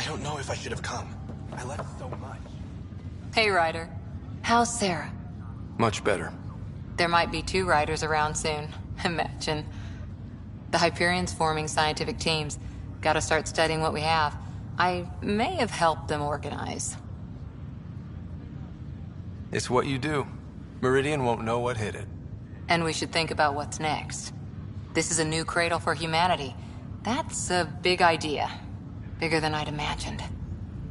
don't know if I should have come. I left so much. Hey, Ryder. How's Sarah? Much better. There might be 2 Ryders around soon. Imagine. The Hyperion's forming scientific teams. Gotta start studying what we have. I may have helped them organize. It's what you do. Meridian won't know what hit it. And we should think about what's next. This is a new cradle for humanity. That's a big idea. Bigger than I'd imagined.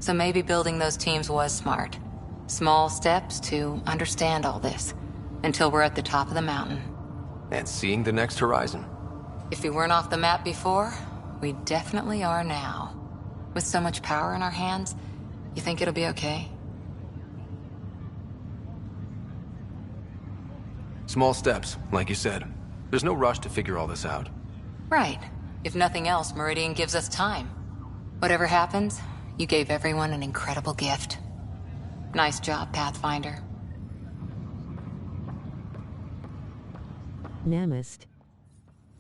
So maybe building those teams was smart. Small steps to understand all this. Until we're at the top of the mountain. And seeing the next horizon. If we weren't off the map before, we definitely are now. With so much power in our hands, you think it'll be okay? Small steps, like you said. There's no rush to figure all this out. Right. If nothing else, Meridian gives us time. Whatever happens, you gave everyone an incredible gift. Nice job, Pathfinder. Namist.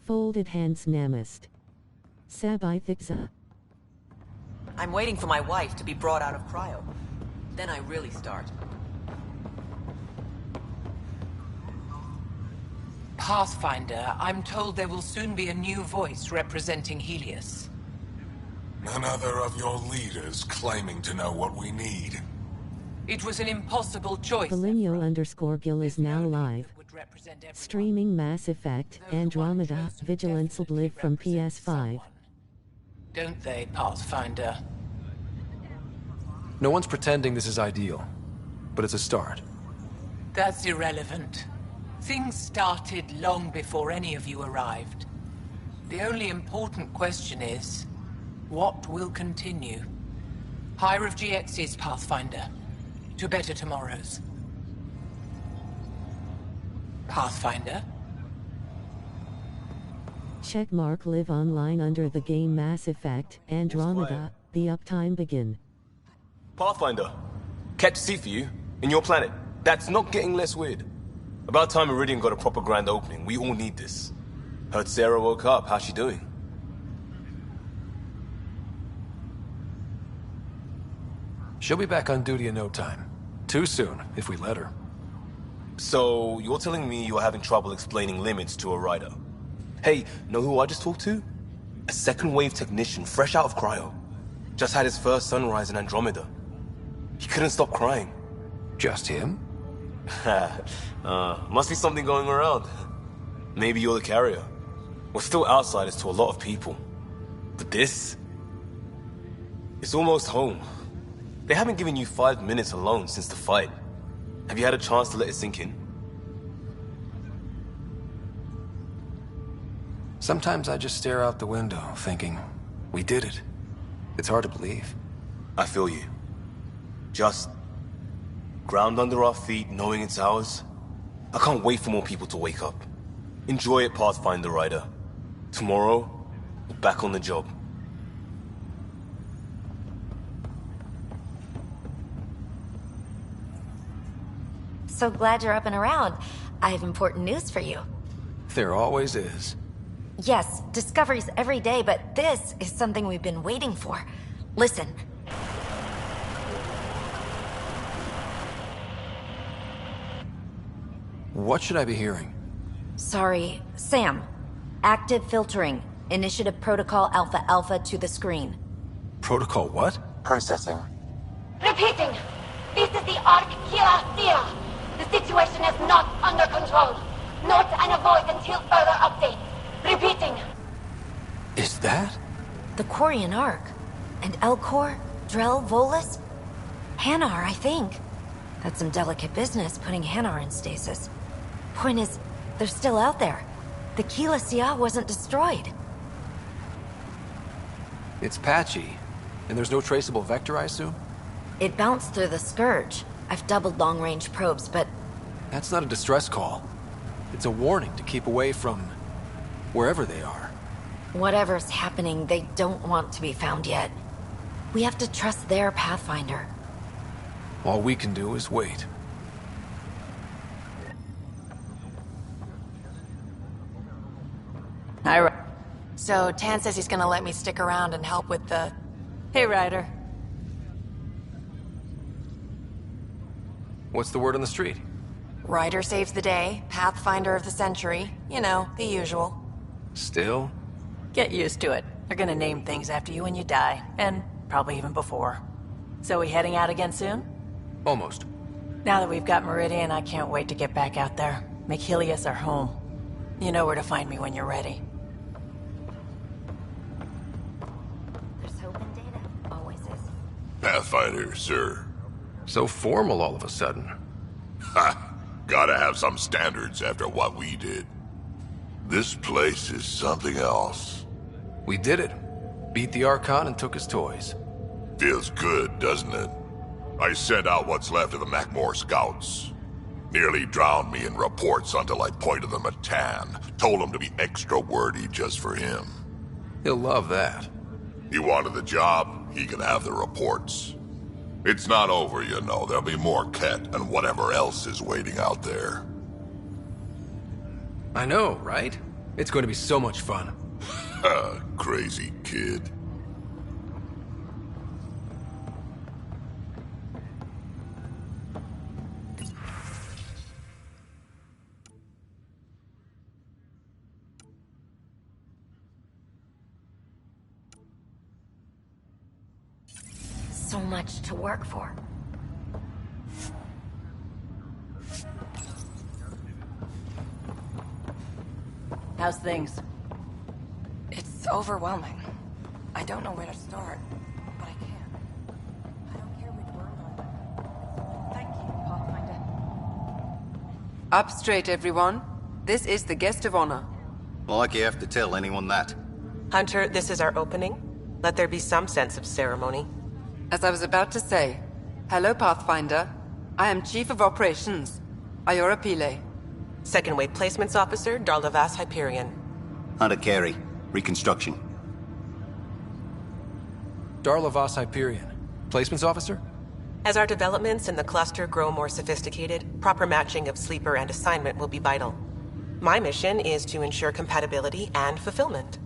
Folded hands Namist. Sabai Thixa. I'm waiting for my wife to be brought out of cryo. Then I really start. Pathfinder, I'm told there will soon be a new voice representing Helios. None other of your leaders claiming to know what we need. It was an impossible choice. Valinio_Gil is now live. Streaming Mass Effect, Andrómeda, Vigilance Obliv from PS5. Don't they, Pathfinder? No one's pretending this is ideal, but it's a start. That's irrelevant. Things started long before any of you arrived. The only important question is, what will continue? Higher of GX's, Pathfinder. To better tomorrows. Pathfinder? Checkmark live online under the game Mass Effect, Andrómeda, the uptime begin. Pathfinder, catch a seat for you, in your planet. That's not getting less weird. About time Meridian got a proper grand opening. We all need this. Heard Sarah woke up. How's she doing? She'll be back on duty in no time. Too soon, if we let her. So, you're telling me you're having trouble explaining limits to a rider? Hey, know who I just talked to? A second-wave technician, fresh out of cryo. Just had his first sunrise in Andrómeda. He couldn't stop crying. Just him? Must be something going around. Maybe you're the carrier. We're still outsiders to a lot of people. But this... it's almost home. They haven't given you 5 minutes alone since the fight. Have you had a chance to let it sink in? Sometimes I just stare out the window, thinking, we did it. It's hard to believe. I feel you. Just... ground under our feet, knowing it's ours. I can't wait for more people to wake up. Enjoy it, Pathfinder Rider. Tomorrow, we're back on the job. So glad you're up and around. I have important news for you. There always is. Yes, discoveries every day, but this is something we've been waiting for. Listen. What should I be hearing? Sorry, Sam. Active filtering. Initiative Protocol Alpha Alpha to the screen. Protocol what? Processing. Repeating. This is the Arc Kira. The situation is not under control. Note and avoid until further update. Repeating. Is that? The Quarian Arc. And Elcor, Drell, Volus? Hanar, I think. That's some delicate business, putting Hanar in stasis. Point is, they're still out there. The Keela Sia wasn't destroyed. It's patchy. And there's no traceable vector, I assume? It bounced through the Scourge. I've doubled long-range probes, but... That's not a distress call. It's a warning to keep away from... wherever they are. Whatever's happening, they don't want to be found yet. We have to trust their Pathfinder. All we can do is wait. Hi, so Tan says he's gonna let me stick around and help with the... Hey, Ryder. What's the word on the street? Ryder saves the day, Pathfinder of the century. You know, the usual. Still? Get used to it. They're gonna name things after you when you die, and probably even before. So we heading out again soon? Almost. Now that we've got Meridian, I can't wait to get back out there. Make Helios our home. You know where to find me when you're ready. There's hope in data. Always is. Pathfinder, sir. So formal all of a sudden. Ha! Gotta have some standards after what we did. This place is something else. We did it. Beat the Archon and took his toys. Feels good, doesn't it? I sent out what's left of the Macmore scouts. Nearly drowned me in reports until I pointed them at Tan. Told him to be extra wordy just for him. He'll love that. He wanted the job, he can have the reports. It's not over, you know. There'll be more Ket and whatever else is waiting out there. I know, right? It's going to be so much fun. Crazy kid. So much to work for. How's things? It's overwhelming. I don't know where to start, but I can. I don't care which word I'm... Thank you, Pathfinder. Up straight, everyone. This is the guest of honor. Like you have to tell anyone that. Hunter, this is our opening. Let there be some sense of ceremony. As I was about to say, hello, Pathfinder. I am Chief of Operations, Iora Pile. Second Wave Placements Officer, Darlavas Hyperion. Hunter Carey, Reconstruction. Darlavas Hyperion, Placements Officer? As our developments in the cluster grow more sophisticated, proper matching of sleeper and assignment will be vital. My mission is to ensure compatibility and fulfillment.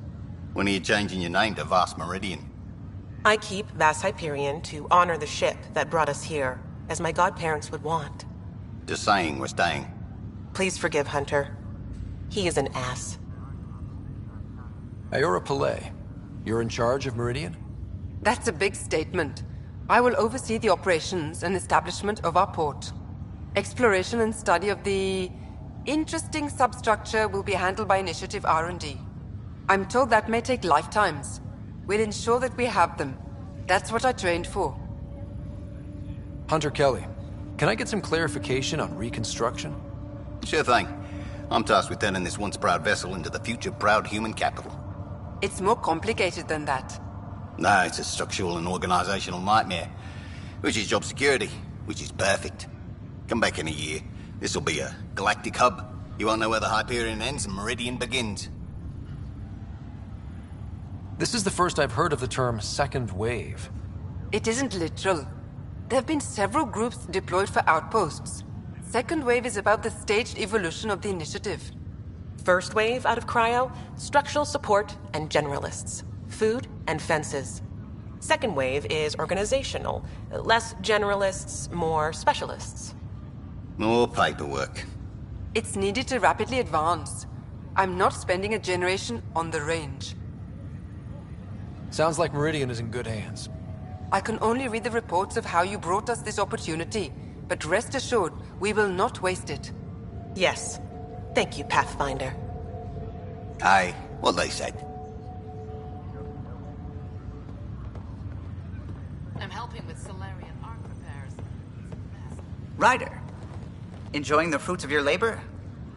When are you changing your name to Vast Meridian? I keep Vas Hyperion to honor the ship that brought us here, as my godparents would want. Just saying we're staying. Please forgive Hunter. He is an ass. Iora Pile, you're in charge of Meridian? That's a big statement. I will oversee the operations and establishment of our port. Exploration and study of the interesting substructure will be handled by Initiative R&D. I'm told that may take lifetimes. We'll ensure that we have them. That's what I trained for. Hunter Kelly, can I get some clarification on reconstruction? Sure thing. I'm tasked with turning this once proud vessel into the future proud human capital. It's more complicated than that. No, it's a structural and organizational nightmare. Which is job security, which is perfect. Come back in a year. This'll be a galactic hub. You won't know where the Hyperion ends and Meridian begins. This is the first I've heard of the term second wave. It isn't literal. There have been several groups deployed for outposts. Second wave is about the staged evolution of the initiative. First wave out of cryo, structural support and generalists. Food and fences. Second wave is organizational. Less generalists, more specialists. More paperwork. It's needed to rapidly advance. I'm not spending a generation on the range. Sounds like Meridian is in good hands. I can only read the reports of how you brought us this opportunity, but rest assured, we will not waste it. Yes. Thank you, Pathfinder. Aye, what they said. I'm helping with Solarian arc repairs. Ryder, enjoying the fruits of your labor?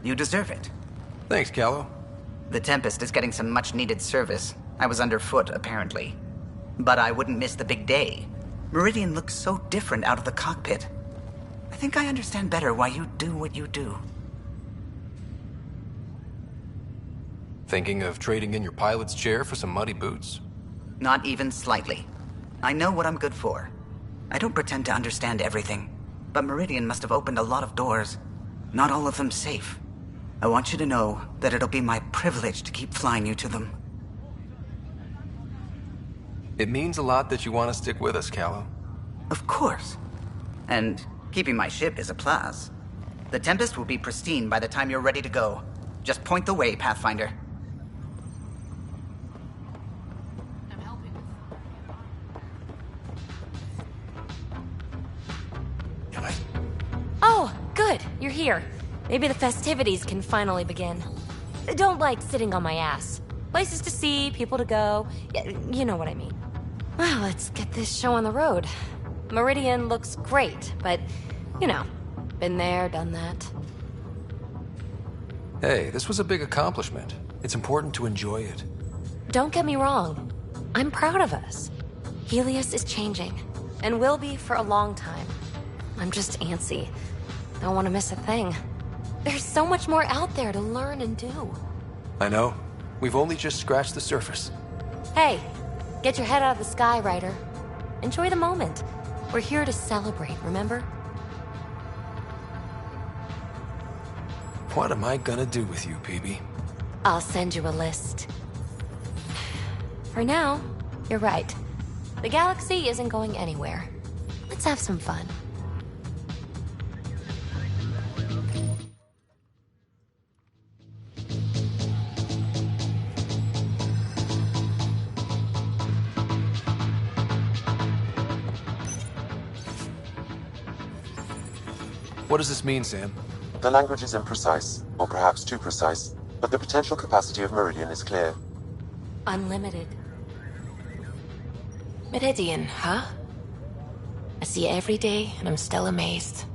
You deserve it. Thanks, Callow. The Tempest is getting some much-needed service. I was underfoot, apparently. But I wouldn't miss the big day. Meridian looks so different out of the cockpit. I think I understand better why you do what you do. Thinking of trading in your pilot's chair for some muddy boots? Not even slightly. I know what I'm good for. I don't pretend to understand everything, but Meridian must have opened a lot of doors. Not all of them safe. I want you to know that it'll be my privilege to keep flying you to them. It means a lot that you want to stick with us, Callow. Of course. And Keeping my ship is a plus. The Tempest will be pristine by the time you're ready to go. Just point the way, Pathfinder. Oh, good. You're here. Maybe the festivities can finally begin. Don't like sitting on my ass. Places to see, people to go. You know what I mean. Well, let's get this show on the road. Meridian looks great, but, you know, been there, done that. Hey, this was a big accomplishment. It's important to enjoy it. Don't get me wrong. I'm proud of us. Helios is changing, and will be for a long time. I'm just antsy. Don't want to miss a thing. There's so much more out there to learn and do. I know. We've only just scratched the surface. Hey, get your head out of the sky, Ryder. Enjoy the moment. We're here to celebrate, remember? What am I gonna do with you, PB? I'll send you a list. For now, you're right. The galaxy isn't going anywhere. Let's have some fun. What does this mean, Sam? The language is imprecise, or perhaps too precise, but the potential capacity of Meridian is clear. Unlimited. Meridian, huh? I see it every day, and I'm still amazed.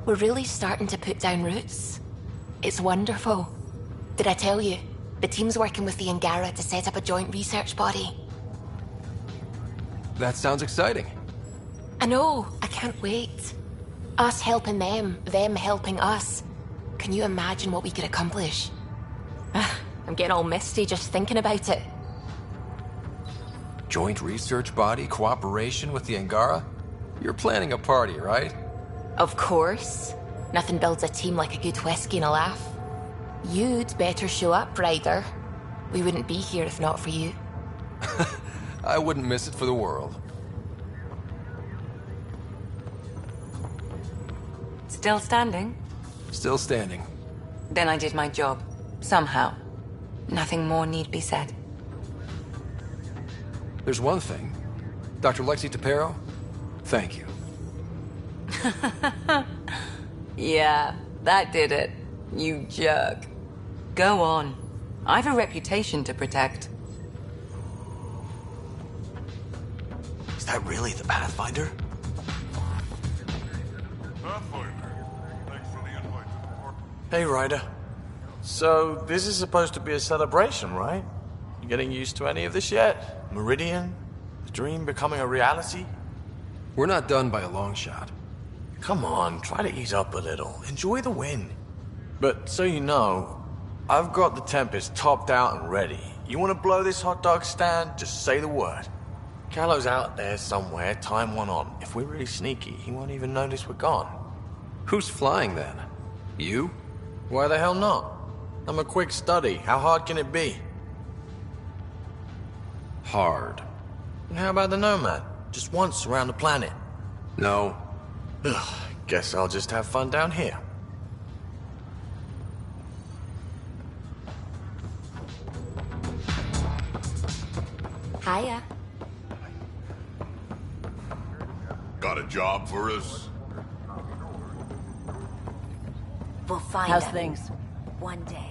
We're really starting to put down roots. It's wonderful. Did I tell you? The team's working with the Angara to set up a joint research body. That sounds exciting. I know. I can't wait. Us helping them helping us. Can you imagine what we could accomplish? I'm getting all misty just thinking about it. Joint research body, cooperation with the Angara? You're planning a party, right? Of course. Nothing builds a team like a good whiskey and a laugh. You'd better show up, Ryder. We wouldn't be here if not for you. I wouldn't miss it for the world. Still standing? Still standing. Then I did my job. Somehow. Nothing more need be said. There's one thing. Dr. Lexi Tapero, thank you. Yeah, that did it. You jerk. Go on. I've a reputation to protect. Is that really the Pathfinder? Hey, Ryder. So, this is supposed to be a celebration, right? You getting used to any of this yet? Meridian? The dream becoming a reality? We're not done by a long shot. Come on, try to ease up a little. Enjoy the win. But so you know, I've got the Tempest topped out and ready. You want to blow this hot dog stand? Just say the word. Callow's out there somewhere, time one on. If we're really sneaky, he won't even notice we're gone. Who's flying then? You? Why the hell not? I'm a quick study. How hard can it be? Hard. And how about the Nomad? Just once around the planet. No. Ugh, guess I'll just have fun down here. Hiya. Got a job for us? We'll find How's him. things? One day.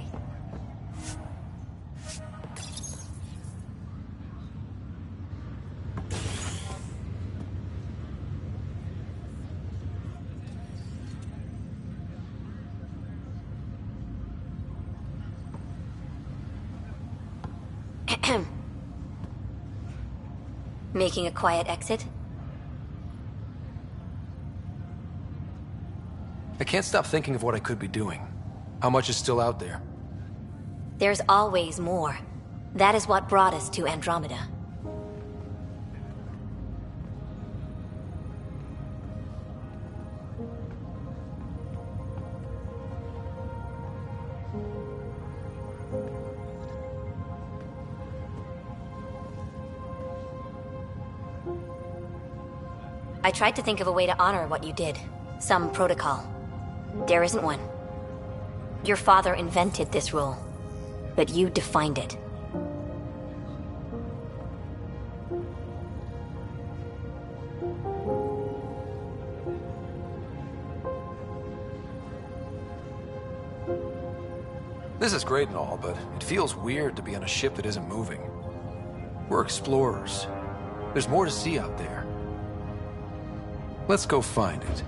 Making a quiet exit? I can't stop thinking of what I could be doing. How much is still out there? There's always more. That is what brought us to Andrómeda. I tried to think of a way to honor what you did. Some protocol. There isn't one. Your father invented this rule, but you defined it. This is great and all, but it feels weird to be on a ship that isn't moving. We're explorers. There's more to see out there. Let's go find it.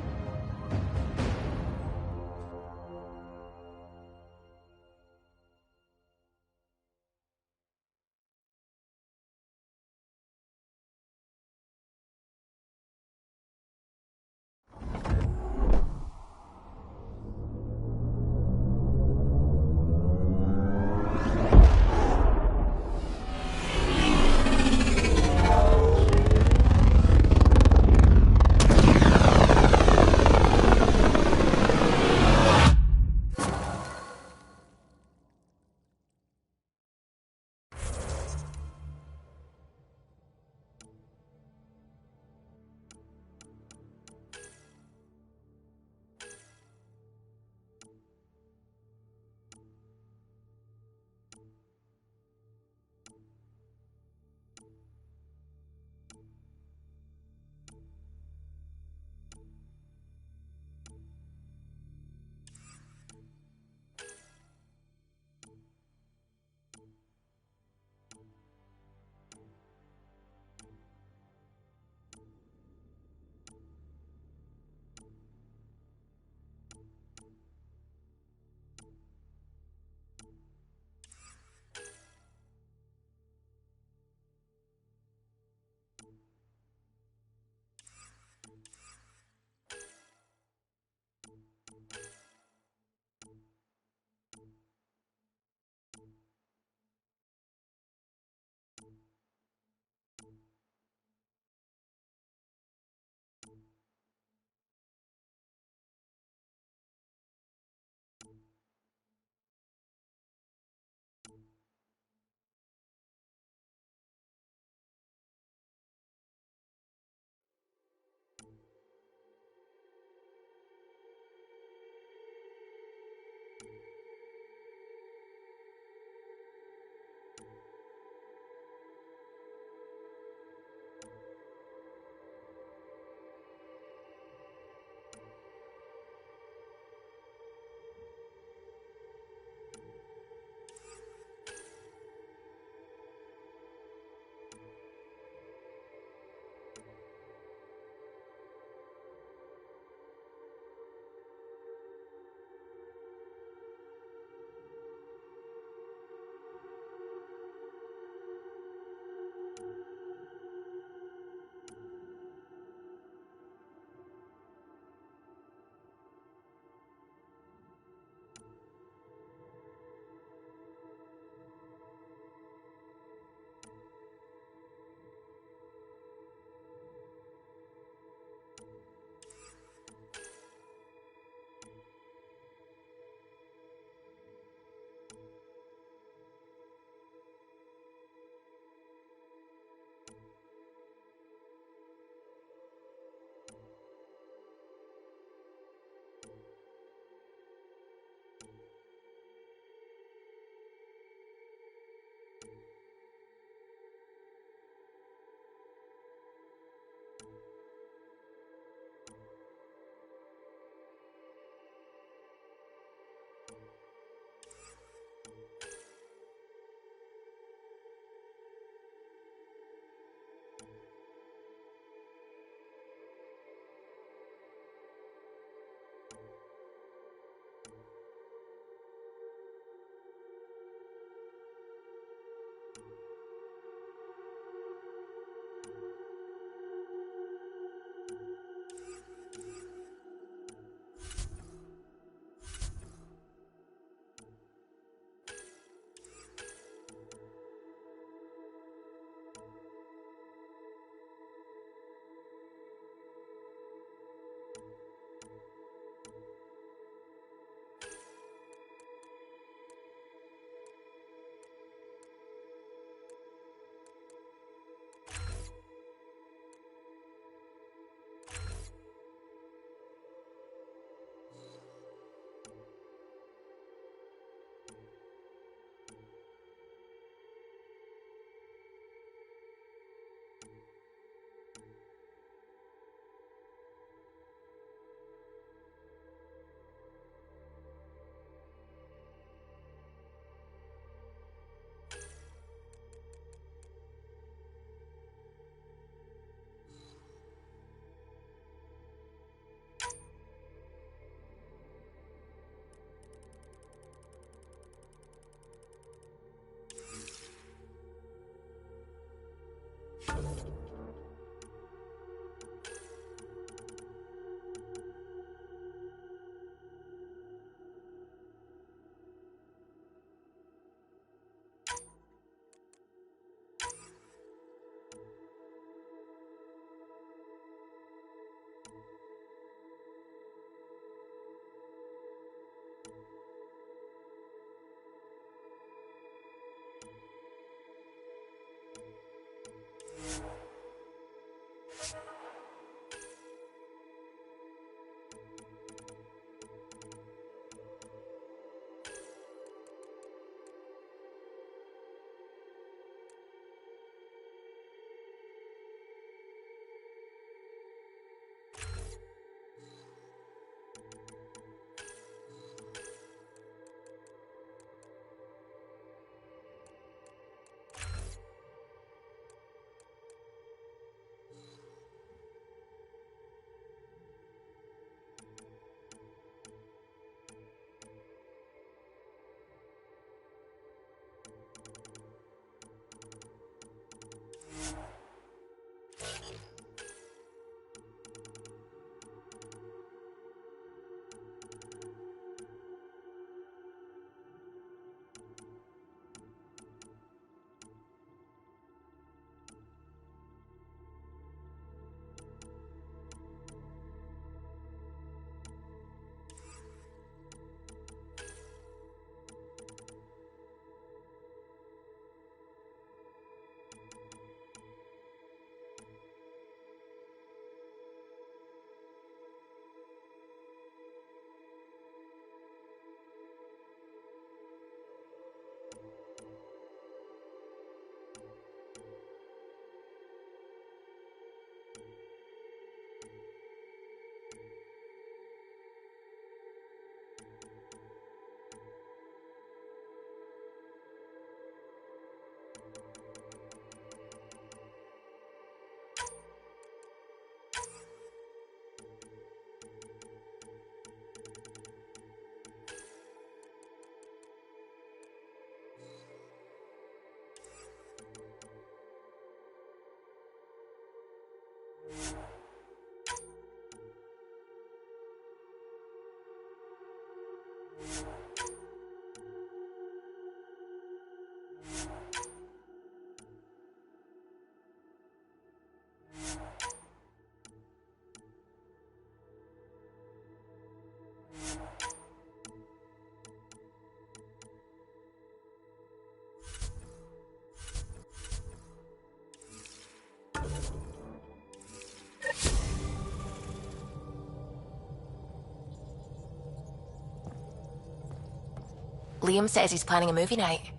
Liam says he's planning a movie night.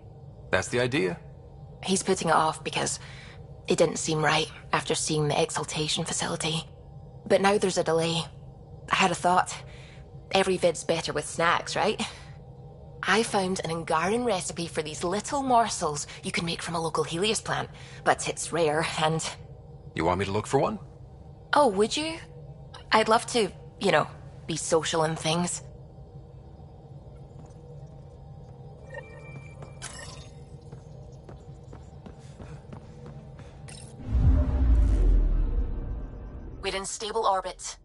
That's the idea. He's putting it off because it didn't seem right after seeing the exaltation facility. But now there's a delay. I had a thought. Every vid's better with snacks, right? I found an Angaran recipe for these little morsels you can make from a local Helios plant, but it's rare and... You want me to look for one? Oh, would you? I'd love to, you know, be social and things. We're in stable orbit.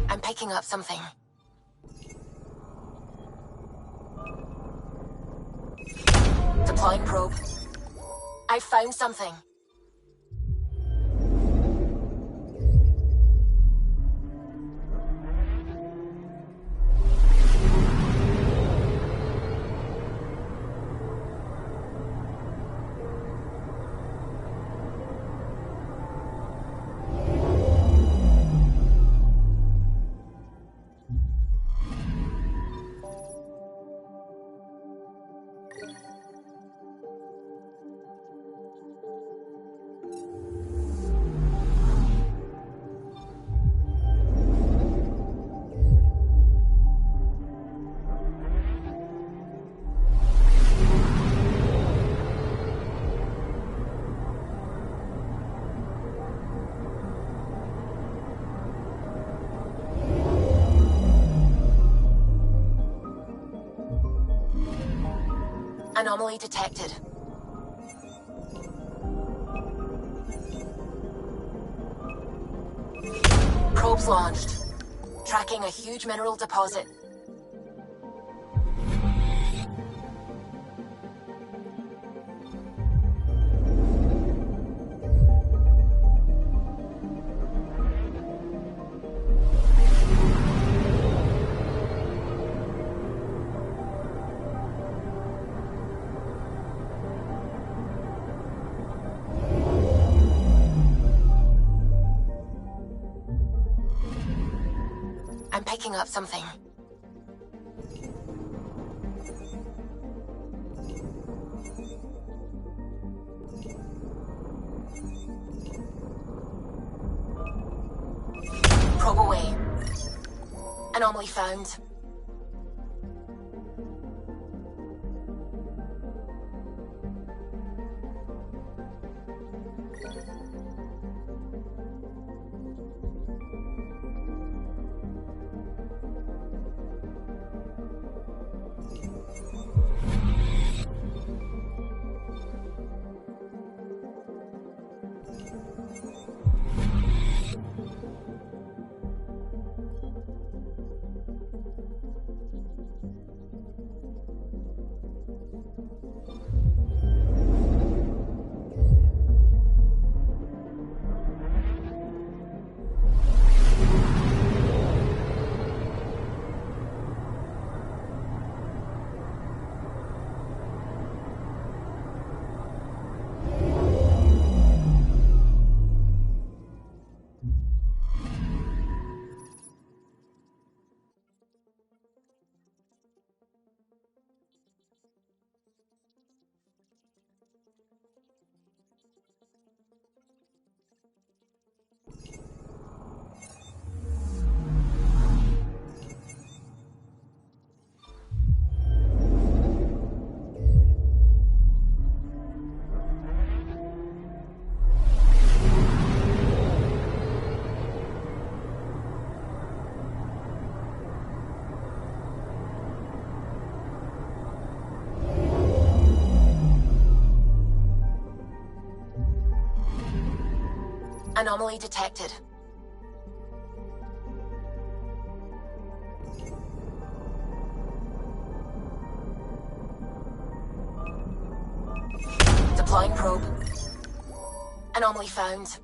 I'm picking up something. Deploying probe. I found something. Anomaly detected. Probes launched. Tracking a huge mineral deposit. I'm picking up something. Probe away. Anomaly found. Anomaly detected. Deploying probe. Anomaly found.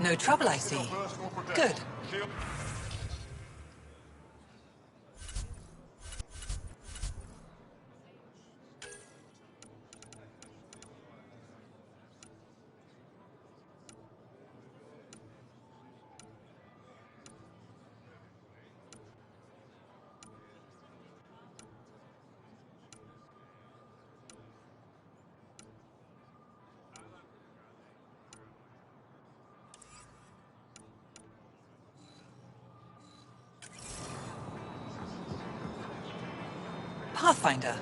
No trouble, I see. Good. Pathfinder.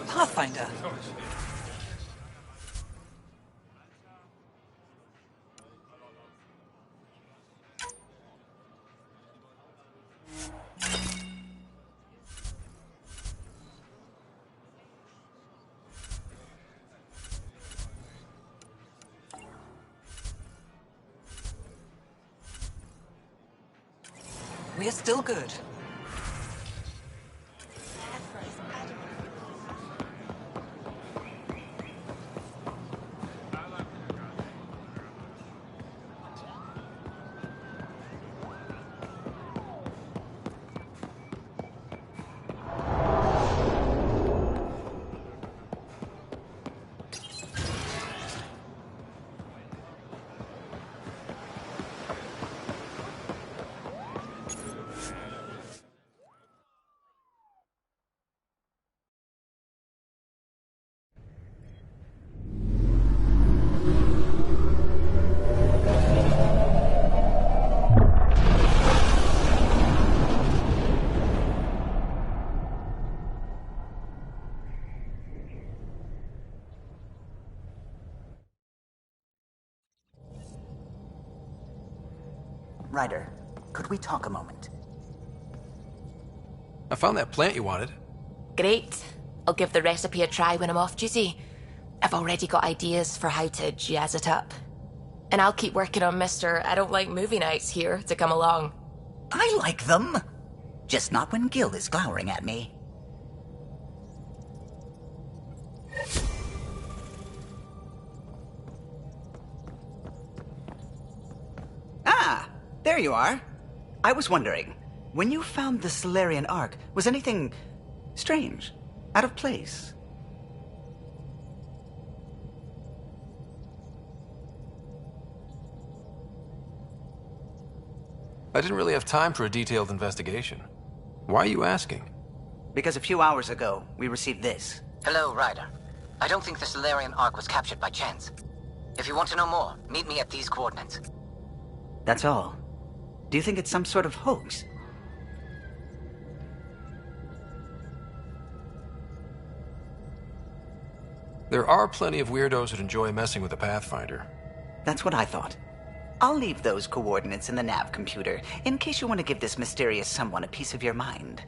Pathfinder. We're still good. Ryder, could we talk a moment? I found that plant you wanted. Great. I'll give the recipe a try when I'm off duty. I've already got ideas for how to jazz it up. And I'll keep working on Mr. I don't like movie nights here to come along. I like them. Just not when Gil is glowering at me. Ah, there you are. I was wondering, when you found the Solarian Ark, was anything strange, out of place? I didn't really have time for a detailed investigation. Why are you asking? Because a few hours ago, we received this. Hello, Ryder. I don't think the Solarian Ark was captured by chance. If you want to know more, meet me at these coordinates. That's all. Do you think it's some sort of hoax? There are plenty of weirdos that enjoy messing with the Pathfinder. That's what I thought. I'll leave those coordinates in the nav computer, in case you want to give this mysterious someone a piece of your mind.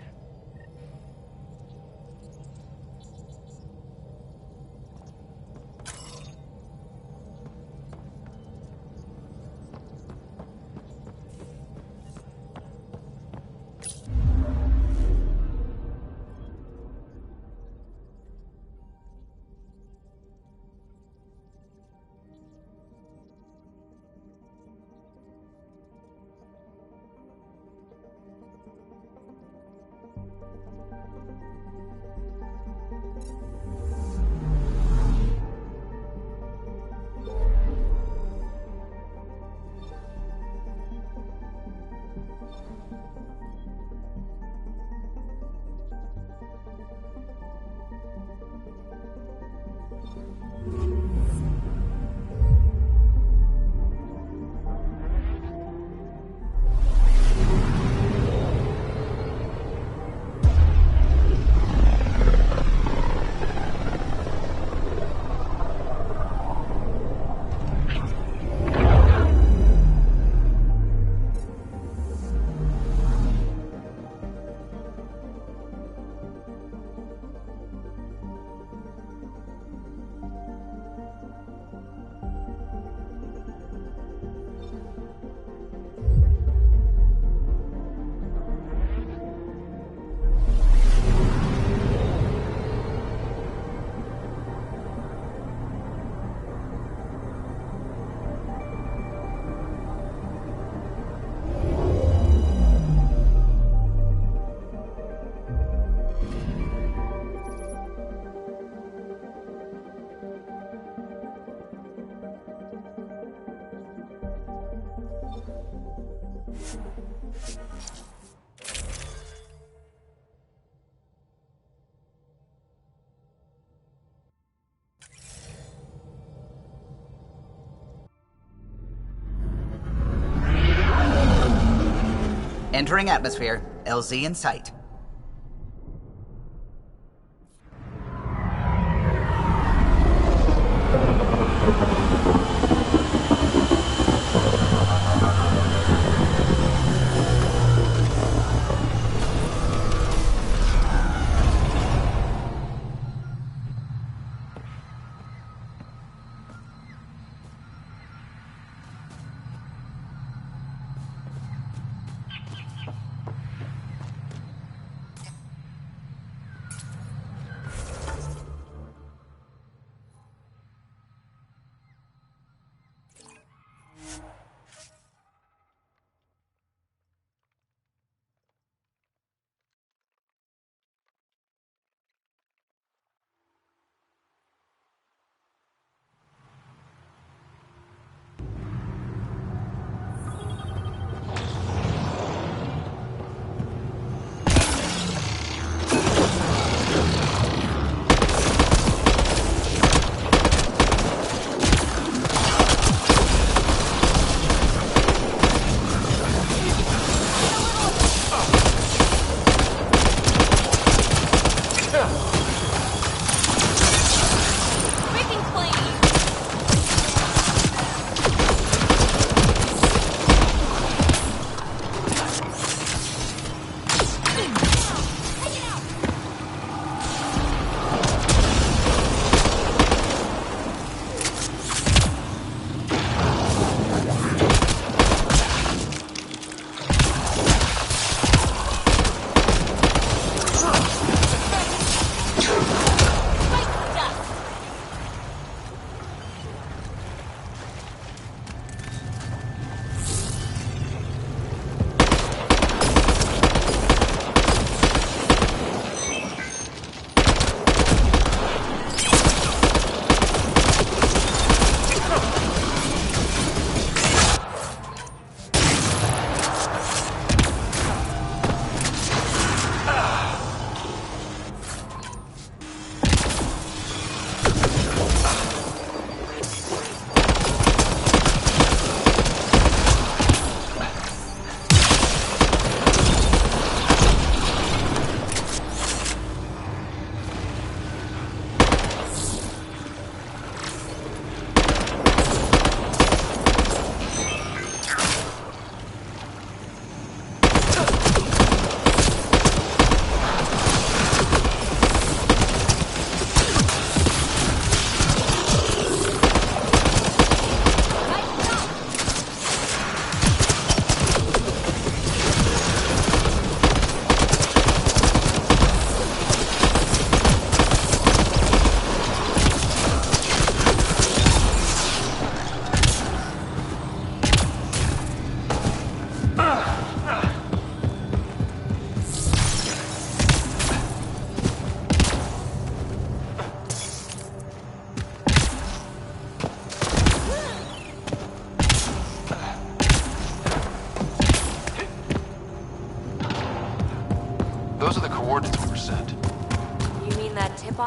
Entering atmosphere. LZ in sight.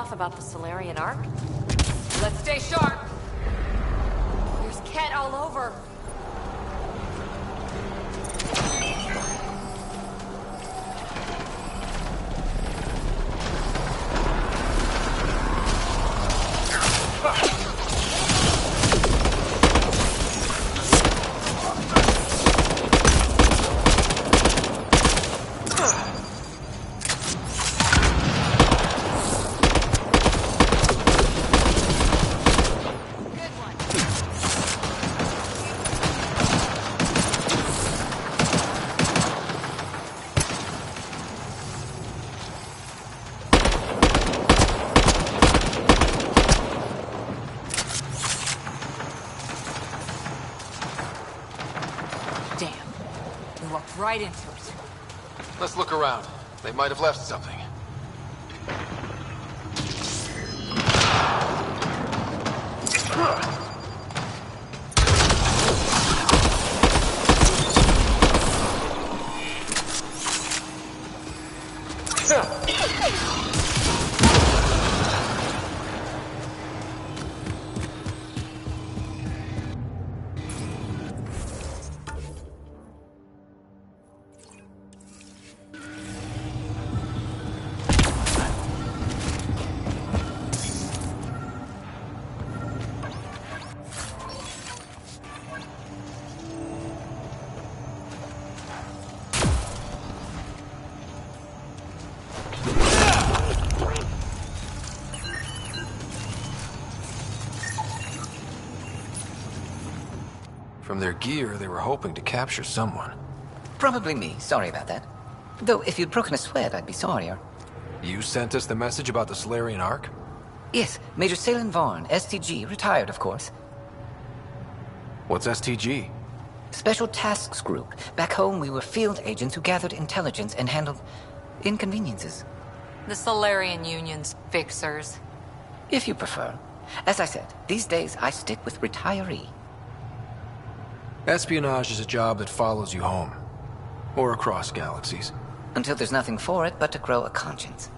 stuff about the Solarian Ark? Let's stay sharp. There's Ket all over. Right into it. Let's look around. They might have left something. From their gear, they were hoping to capture someone. Probably me. Sorry about that. Though, if you'd broken a sweat, I'd be sorrier. You sent us the message about the Solarian Ark? Yes, Major Salen Vaughn, STG, retired, of course. What's STG? Special Tasks Group. Back home, we were field agents who gathered intelligence and handled inconveniences. The Solarian Union's fixers. If you prefer. As I said, these days I stick with retiree. Espionage is a job that follows you home. Or across galaxies. Until there's nothing for it but to grow a conscience.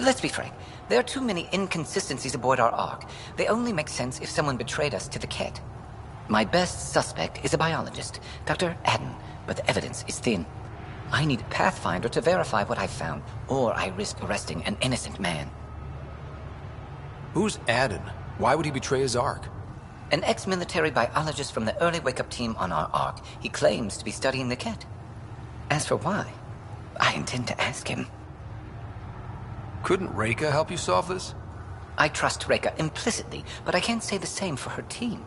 Let's be frank. There are too many inconsistencies aboard our Ark. They only make sense if someone betrayed us to the Ket. My best suspect is a biologist, Dr. Adden, but the evidence is thin. I need a Pathfinder to verify what I've found, or I risk arresting an innocent man. Who's Adden? Why would he betray his Ark? An ex-military biologist from the early wake-up team on our Ark. He claims to be studying the Ket. As for why, I intend to ask him. Couldn't Reika help you solve this? I trust Reika implicitly, but I can't say the same for her team.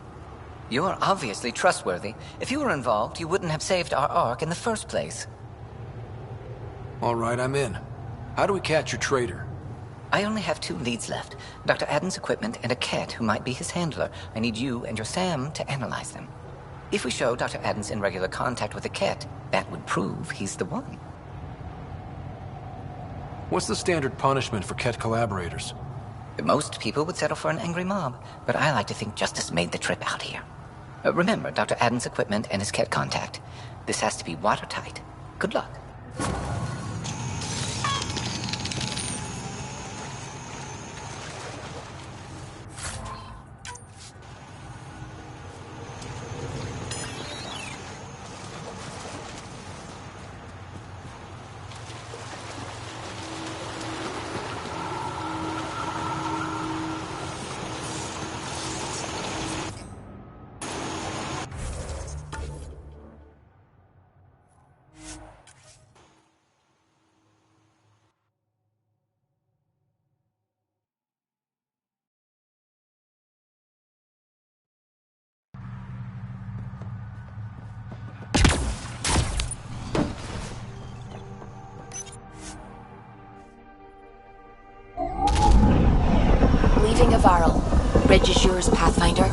You're obviously trustworthy. If you were involved, you wouldn't have saved our Ark in the first place. All right, I'm in. How do we catch your traitor? I only have 2 leads left. Dr. Adden's equipment and a Ket who might be his handler. I need you and your Sam to analyze them. If we show Dr. Adden's in regular contact with the Ket, that would prove he's the one. What's the standard punishment for Ket collaborators? Most people would settle for an angry mob, but I like to think justice made the trip out here. Remember Dr. Adden's equipment and his Ket contact. This has to be watertight. Good luck. Leaving Avaril. Bridge is yours, Pathfinder.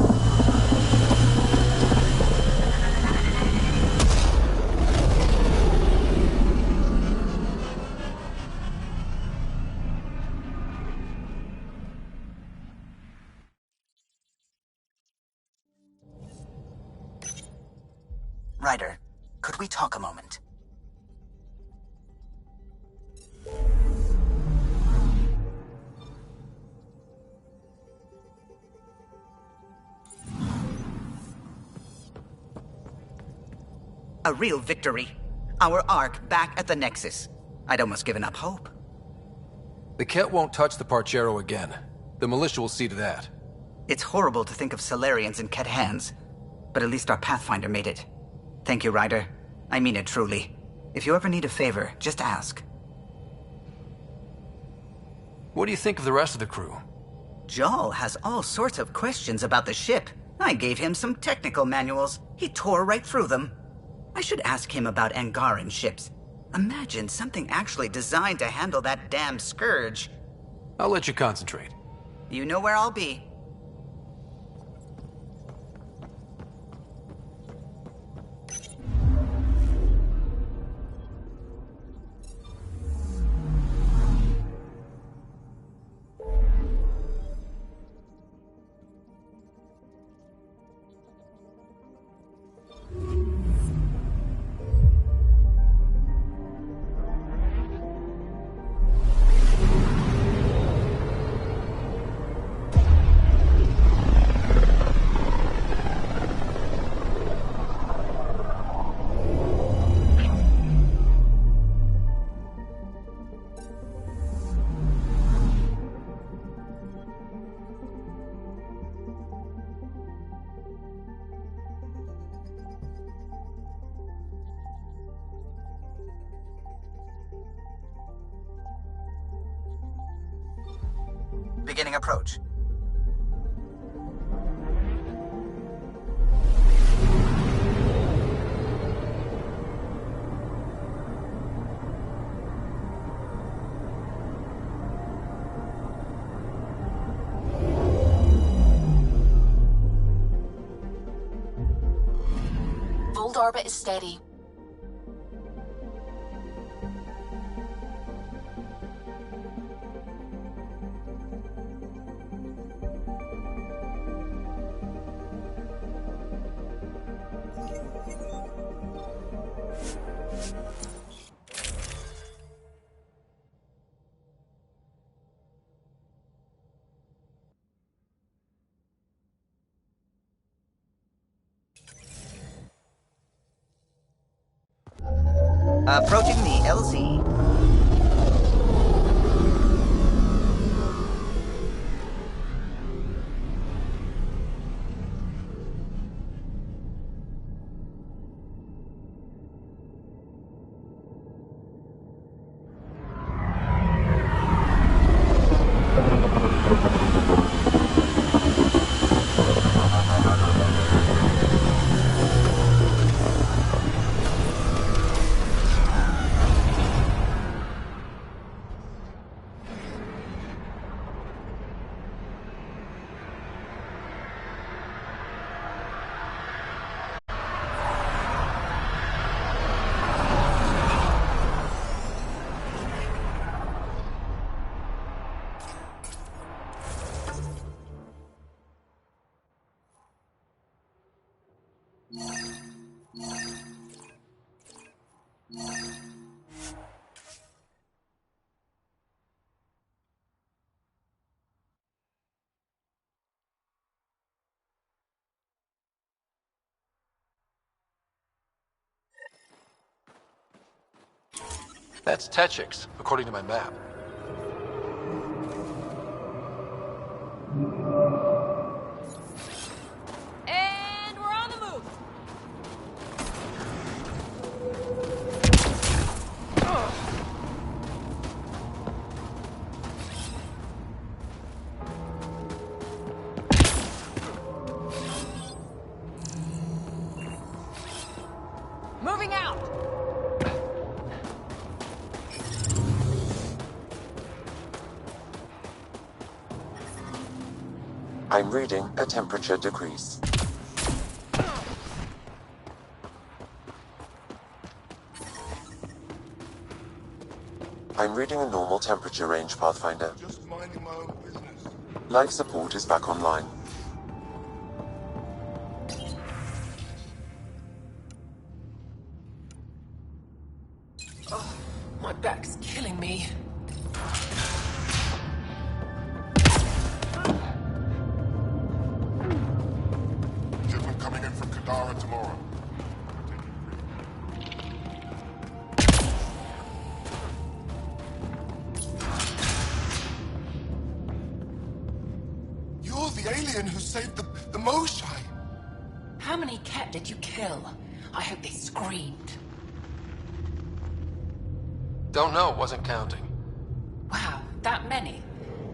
Ryder, could we talk a moment? A real victory. Our Ark back at the Nexus. I'd almost given up hope. The Ket won't touch the Parchero again. The militia will see to that. It's horrible to think of Solarians in Ket hands, but at least our Pathfinder made it. Thank you, Ryder. I mean it truly. If you ever need a favor, just ask. What do you think of the rest of the crew? Jal has all sorts of questions about the ship. I gave him some technical manuals. He tore right through them. I should ask him about Angaran ships. Imagine something actually designed to handle that damn scourge. I'll let you concentrate. You know where I'll be. Beginning approach. Fold orbit is steady. Approaching the LZ. That's Techix, according to my map. And we're on the move. Moving out. I'm reading a temperature decrease. I'm reading a normal temperature range, Pathfinder. Just minding my own business. Life support is back online. Oh, my back's killing me. Shipment coming in from Kadara tomorrow. alien who saved the Moshai. How many cat did you kill? I hope they screamed. Don't know, wasn't counting. Wow, that many?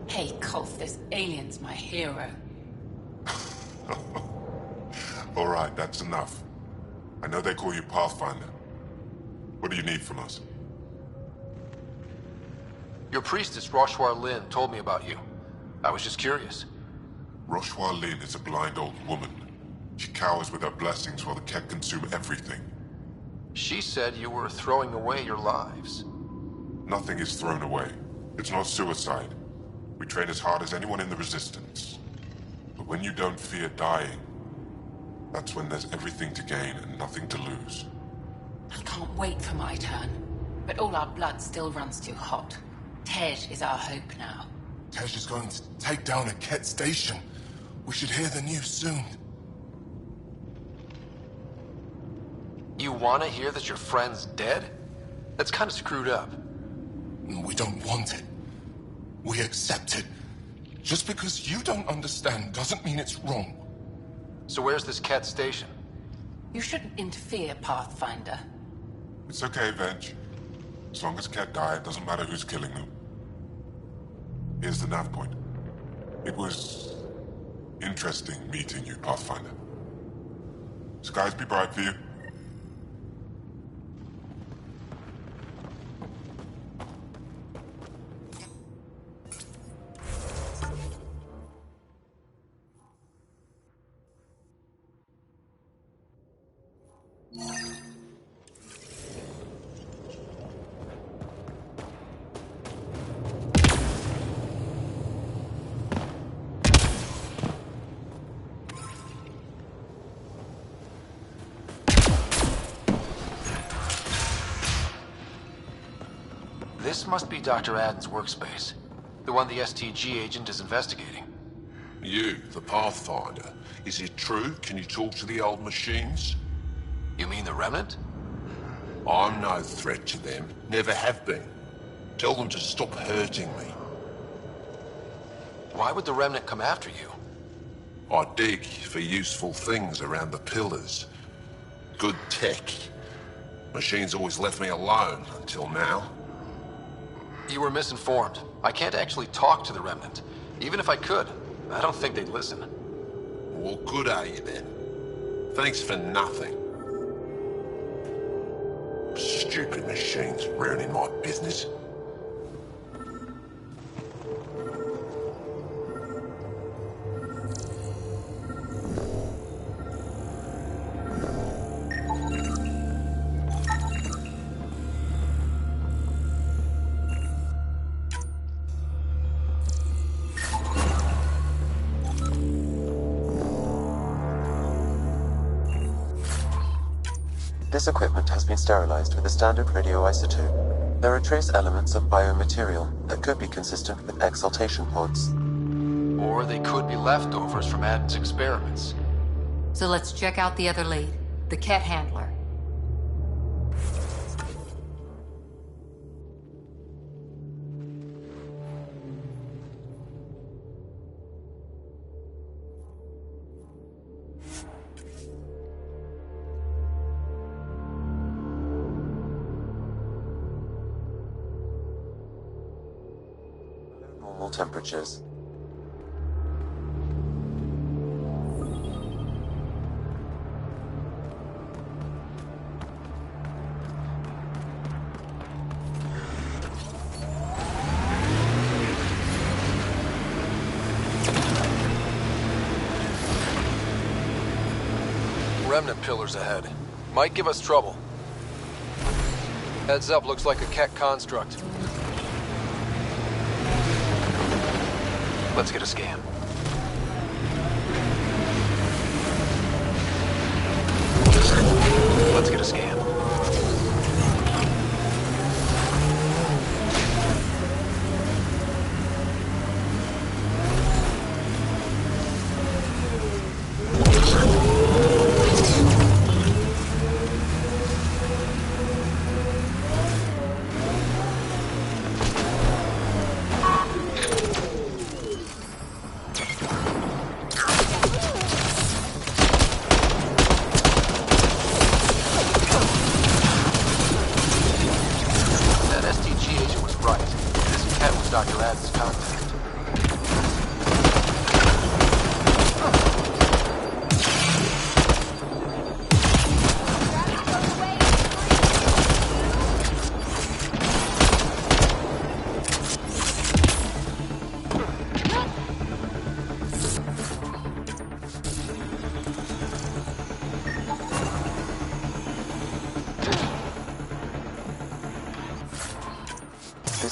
Hey, Kolf, this alien's my hero. All right, that's enough. I know they call you Pathfinder. What do you need from us? Your priestess, Roshwar Lin, told me about you. I was just curious. Roshwar Lin is a blind old woman. She cowers with her blessings while the Ket consume everything. She said you were throwing away your lives. Nothing is thrown away. It's not suicide. We train as hard as anyone in the Resistance. But when you don't fear dying, that's when there's everything to gain and nothing to lose. I can't wait for my turn. But all our blood still runs too hot. Tej is our hope now. Tej is going to take down a Ket station. We should hear the news soon. You want to hear that your friend's dead? That's kind of screwed up. We don't want it. We accept it. Just because you don't understand doesn't mean it's wrong. So where's this Ket station? You shouldn't interfere, Pathfinder. It's okay, Venge. As long as Ket die, it doesn't matter who's killing them. Here's the nav point. It was interesting meeting you, Pathfinder. Skies be bright for you. This must be Dr. Aden's workspace. The one the STG agent is investigating. You, the Pathfinder. Is it true? Can you talk to the old machines? You mean the Remnant? I'm no threat to them. Never have been. Tell them to stop hurting me. Why would the Remnant come after you? I dig for useful things around the pillars. Good tech. Machines always left me alone until now. You were misinformed. I can't actually talk to the Remnant. Even if I could, I don't think they'd listen. What good are you then? Thanks for nothing. Stupid machines ruining my business. This equipment has been sterilized with a standard radioisotope. There are trace elements of biomaterial that could be consistent with exaltation pods. Or they could be leftovers from Aden's experiments. So let's check out the other lead, the Ket handler. Normal temperatures. Remnant pillars ahead. Might give us trouble. Heads up, looks like a Ket construct. Let's get a scan. Let's get a scan.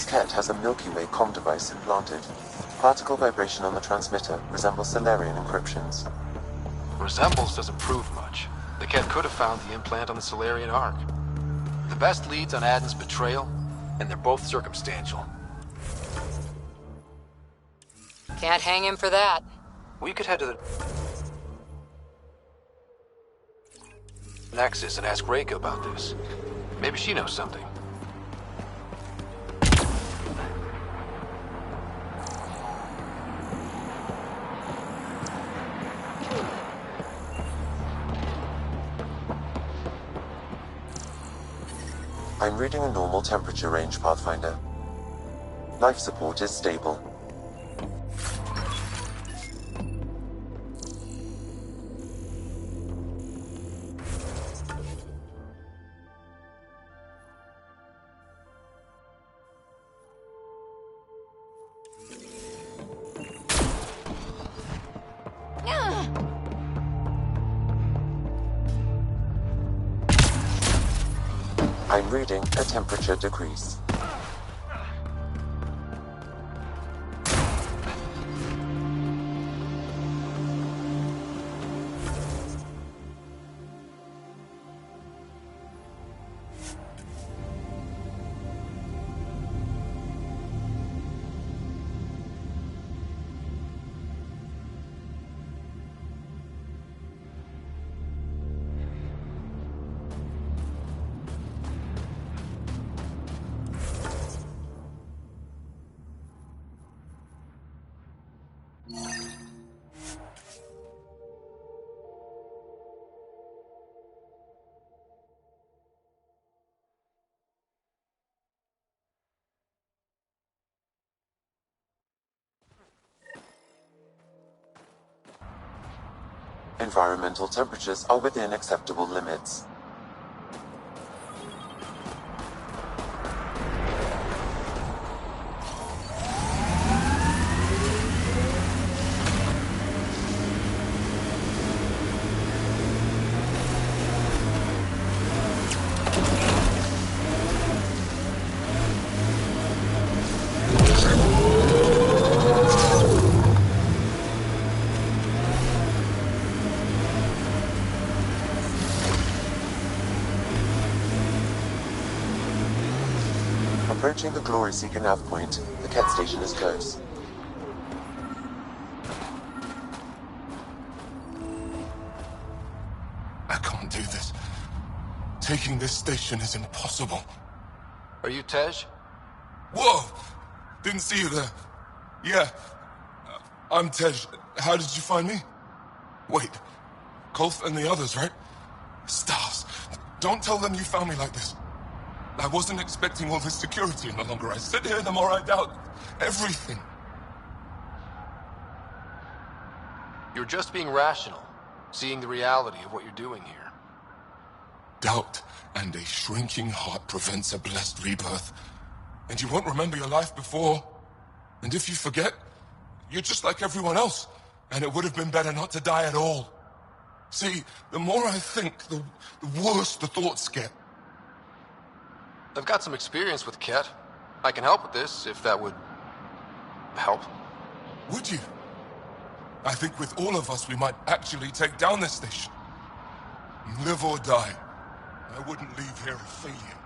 Ket has a Milky Way comm device implanted. Particle vibration on the transmitter resembles Solarian encryptions. Resembles doesn't prove much. The Ket could have found the implant on the Solarian Ark. The best leads on Aden's betrayal, and they're both circumstantial. Can't hang him for that. We could head to the Nexus and ask Reika about this. Maybe she knows something. I'm reading a normal temperature range, Pathfinder. Life support is stable. I'm reading a temperature decrease. Environmental temperatures are within acceptable limits. Approaching the Glory Seeker nav point, the Ket station is close. I can't do this. Taking this station is impossible. Are you Tej? Whoa! Didn't see you there. Yeah. I'm Tej. How did you find me? Wait. Kolf and the others, right? Stars. Don't tell them you found me like this. I wasn't expecting all this security no longer. I sit here, the more I doubt everything. You're just being rational, seeing the reality of what you're doing here. Doubt and a shrinking heart prevents a blessed rebirth. And you won't remember your life before. And if you forget, you're just like everyone else. And it would have been better not to die at all. See, the more I think, the worse the thoughts get. I've got some experience with Ket. I can help with this, if that would help. Would you? I think with all of us, we might actually take down this station. Live or die. I wouldn't leave here a failure.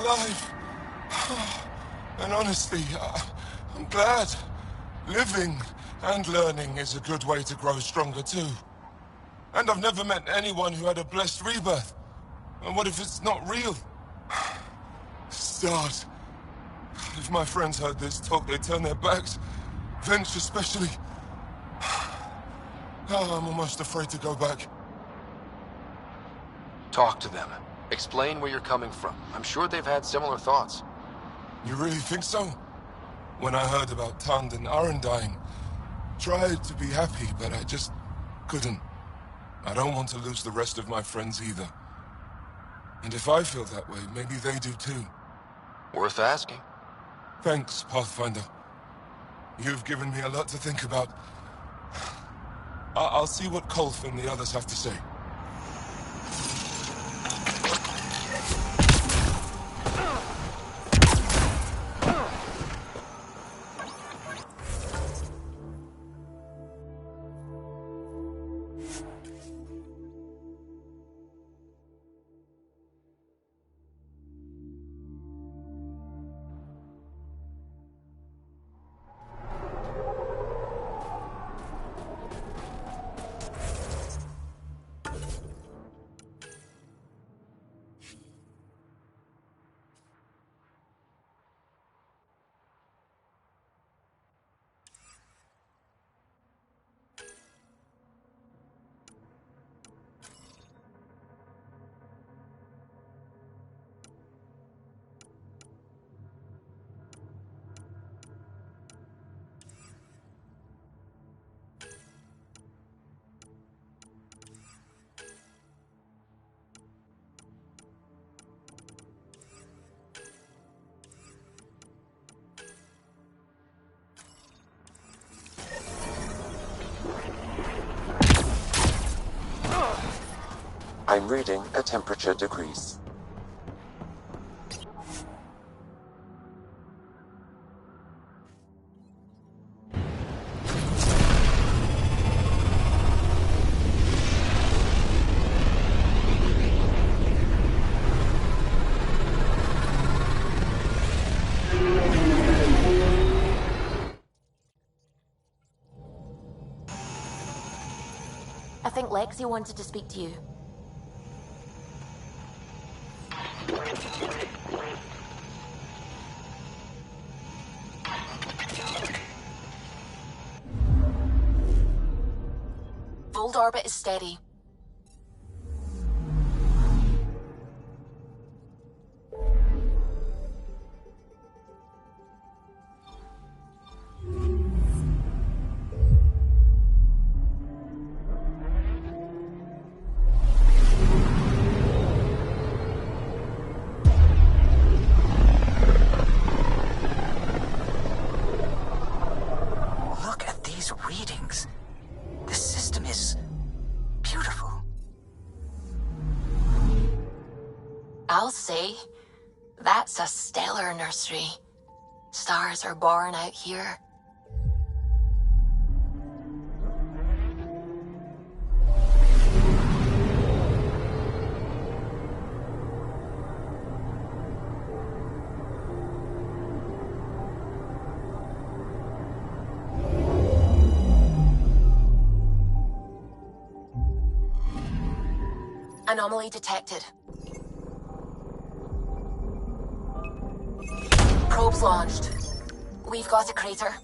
alive. And honestly, I'm glad. Living and learning is a good way to grow stronger too. And I've never met anyone who had a blessed rebirth. And what if it's not real? Stars. If my friends heard this talk, they'd turn their backs. Vince especially. I'm almost afraid to go back. Talk to them. Explain where you're coming from. I'm sure they've had similar thoughts. You really think so? When I heard about Tand and Aaron dying, tried to be happy, but I just couldn't. I don't want to lose the rest of my friends either. And if I feel that way, maybe they do too. Worth asking. Thanks, Pathfinder. You've given me a lot to think about. I'll see what Kolf and the others have to say. I'm reading a temperature decrease. I think Lexi wanted to speak to you. Fold orbit is steady. Look at these readings. This system is beautiful. I'll say, that's a stellar nursery. Stars are born out here. Anomaly detected. Probes launched. We've got a crater.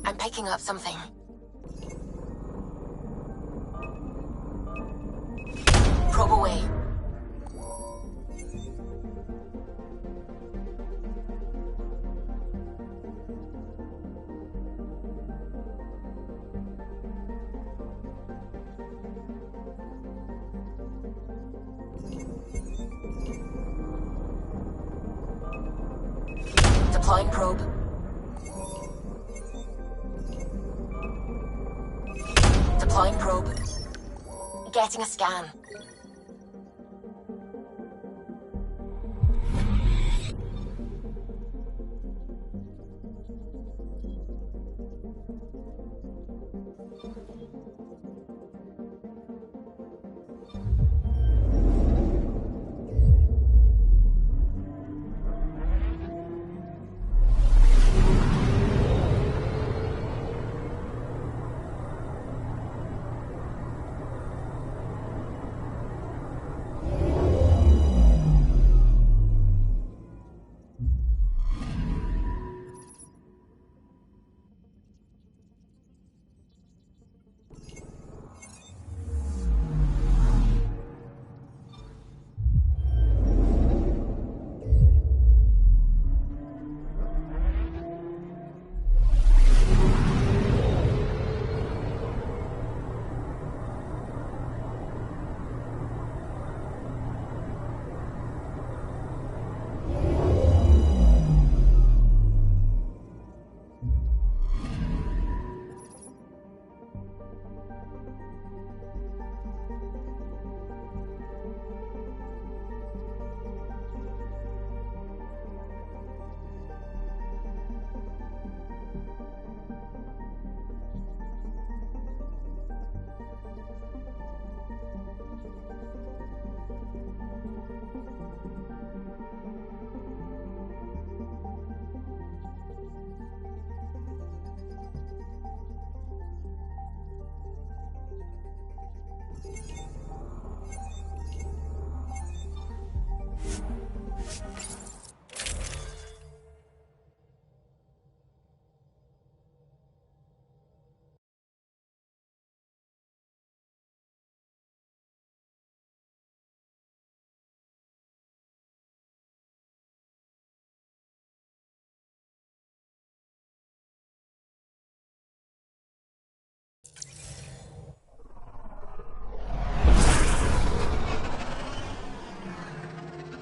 I'm picking up something. Deploying probe. Deploying probe. Getting a scan.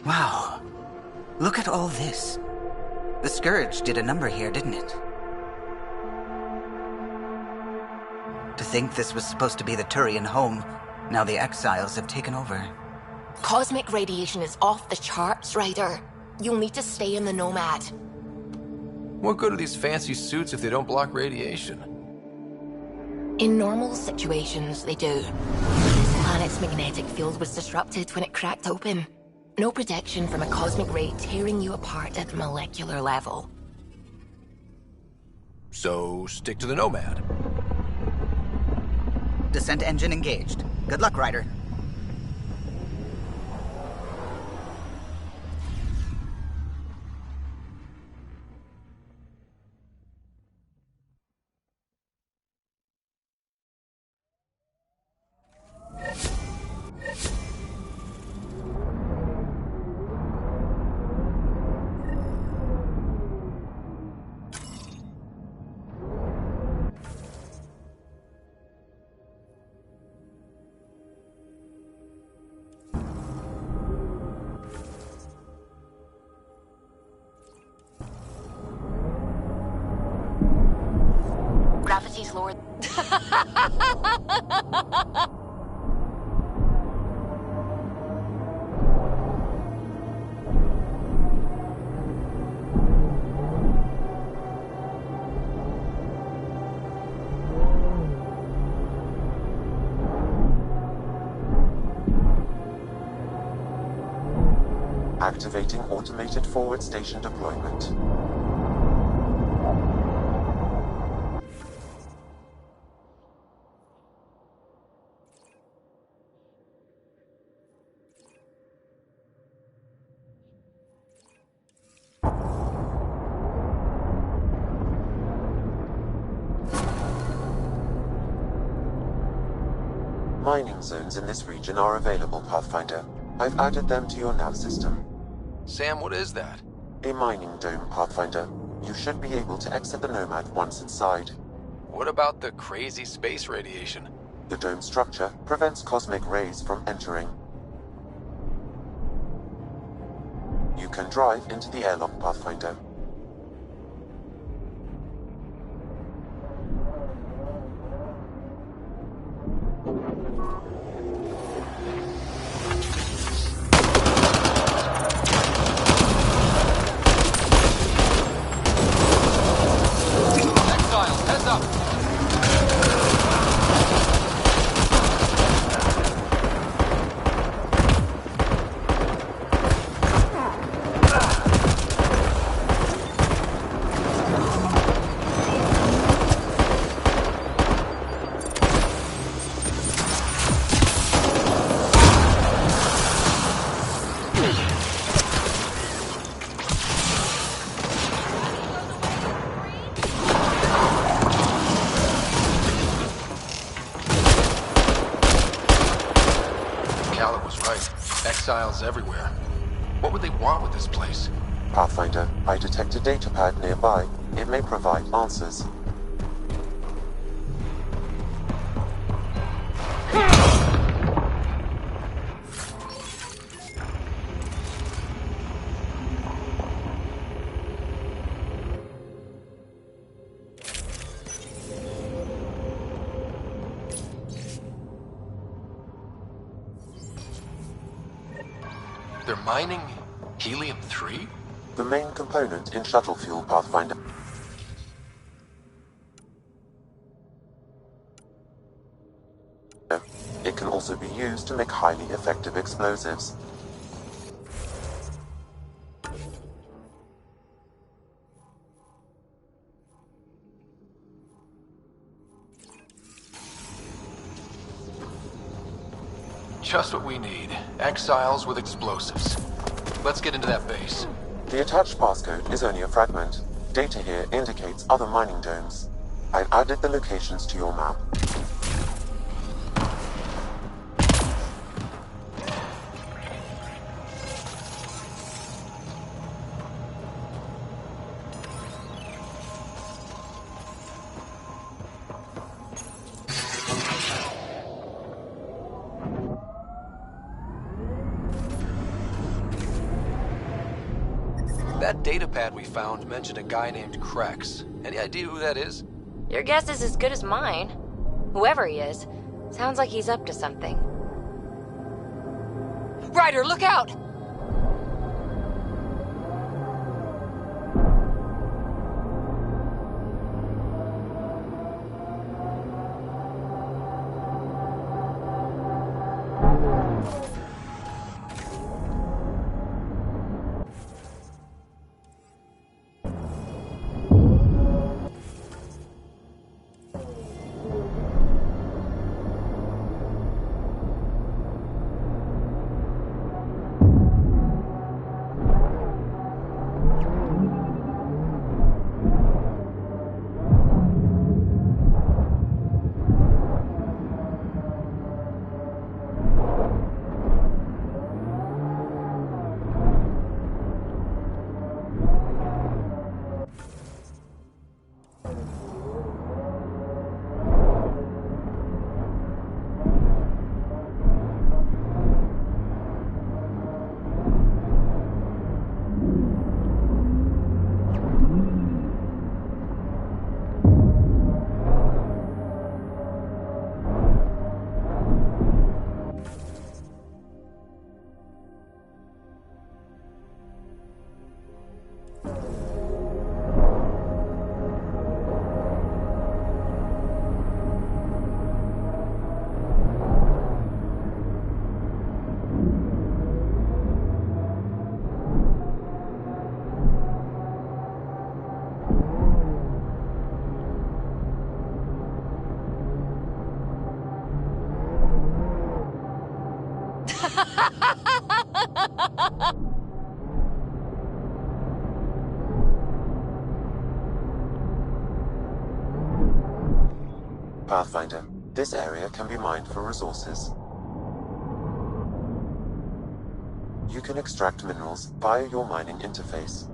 Wow. Look at all this. The Scourge did a number here, didn't it? To think this was supposed to be the Turian home, now the Exiles have taken over. Cosmic radiation is off the charts, Ryder. You'll need to stay in the Nomad. What good are these fancy suits if they don't block radiation? In normal situations, they do. This planet's magnetic field was disrupted when it cracked open. No protection from a cosmic ray tearing you apart at the molecular level. So, stick to the Nomad. Descent engine engaged. Good luck, Ryder. Gravity's lower. Activating automated forward station deployment. Mining zones in this region are available, Pathfinder. I've added them to your nav system. Sam, what is that? A mining dome, Pathfinder. You should be able to exit the Nomad once inside. What about the crazy space radiation? The dome structure prevents cosmic rays from entering. You can drive into the airlock, Pathfinder. files everywhere. What would they want with this place? Pathfinder, I detect a datapad nearby. It may provide answers. They're mining helium-3? The main component in shuttle fuel, Pathfinder. It can also be used to make highly effective explosives. Just what we need. Exiles with explosives. Let's get into that base. The attached passcode is only a fragment. Data here indicates other mining domes. I've added the locations to your map. That datapad we found mentioned a guy named Krex. Any idea who that is? Your guess is as good as mine. Whoever he is, sounds like he's up to something. Ryder, look out! Pathfinder, this area can be mined for resources. You can extract minerals via your mining interface.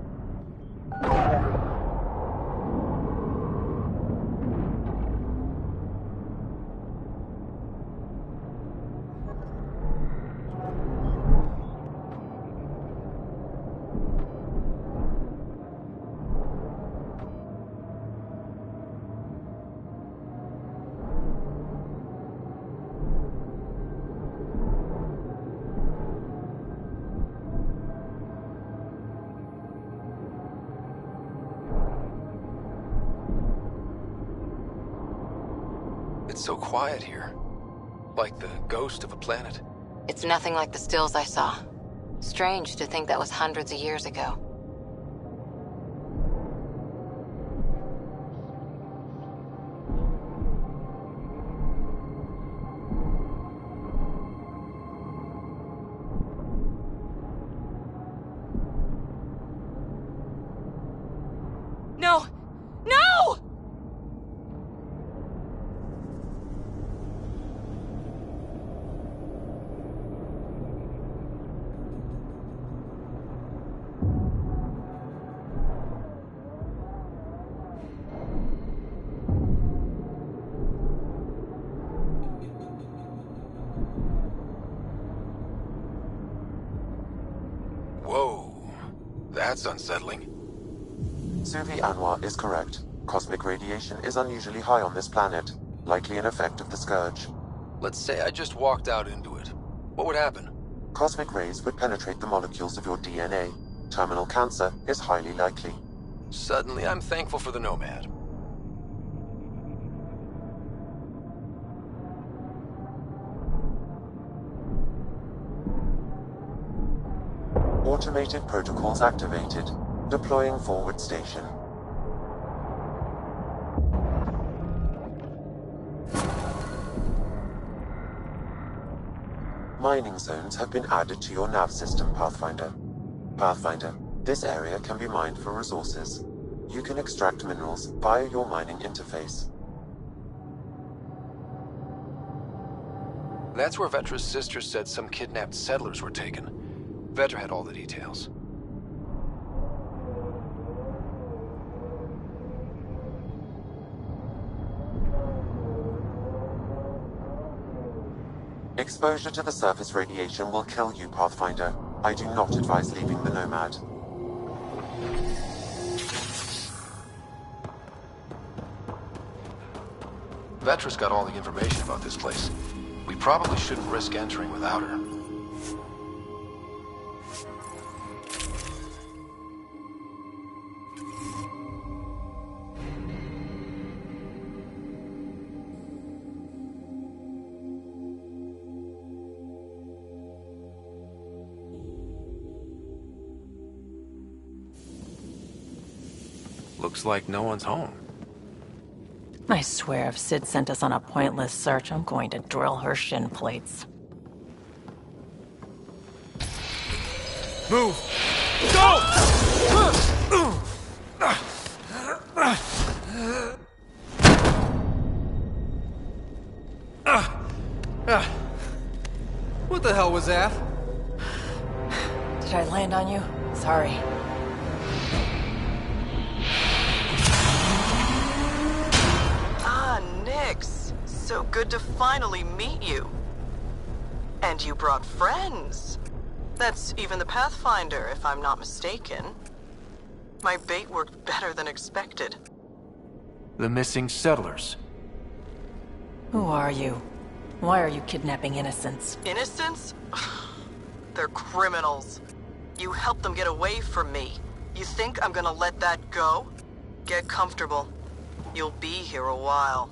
It's so quiet here. Like the ghost of a planet. It's nothing like the stills I saw. Strange to think that was hundreds of years ago. No! No! That's unsettling. Suvi Anwar is correct. Cosmic radiation is unusually high on this planet, likely an effect of the Scourge. Let's say I just walked out into it. What would happen? Cosmic rays would penetrate the molecules of your DNA. Terminal cancer is highly likely. Suddenly, I'm thankful for the Nomad. Automated protocols activated. Deploying forward station. Mining zones have been added to your nav system, Pathfinder. Pathfinder, this area can be mined for resources. You can extract minerals via your mining interface. That's where Vetra's sister said some kidnapped settlers were taken. Vetra had all the details. Exposure to the surface radiation will kill you, Pathfinder. I do not advise leaving the Nomad. Vetra's got all the information about this place. We probably shouldn't risk entering without her. Looks like no one's home. I swear if Sid sent us on a pointless search, I'm going to drill her shin plates. Move! Go! What the hell was that? Did I land on you? Sorry. Nix, so good to finally meet you. And you brought friends. That's even the Pathfinder, if I'm not mistaken. My bait worked better than expected. The missing settlers. Who are you? Why are you kidnapping innocents? Innocents? They're criminals. You helped them get away from me. You think I'm gonna let that go? Get comfortable. You'll be here a while.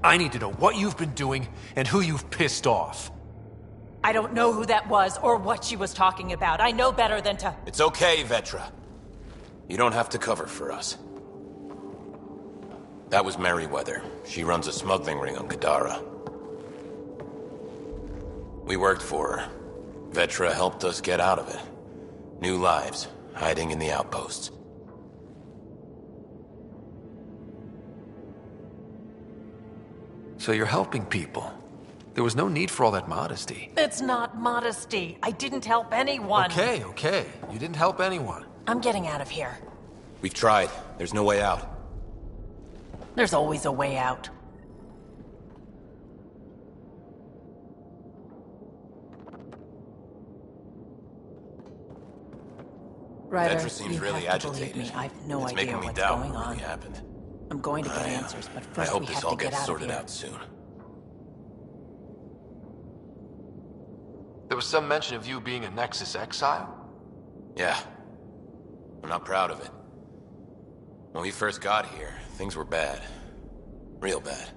I need to know what you've been doing and who you've pissed off. I don't know who that was or what she was talking about. I know better than to... It's okay, Vetra. You don't have to cover for us. That was Merryweather. She runs a smuggling ring on Kadara. We worked for her. Vetra helped us get out of it. New lives, hiding in the outposts. So you're helping people. There was no need for all that modesty. It's not modesty. I didn't help anyone. Okay. You didn't help anyone. I'm getting out of here. We've tried. There's no way out. There's always a way out. Ryder, Vetra seems you really have to believe agitated. me. I've no It's idea making me what's doubt going what on. really happened. I'm going to get answers, but I first hope we this have all to get gets out of sorted here. out soon. There was some mention of you being a Nexus exile? Yeah. I'm not proud of it. When we first got here, things were bad. Real bad.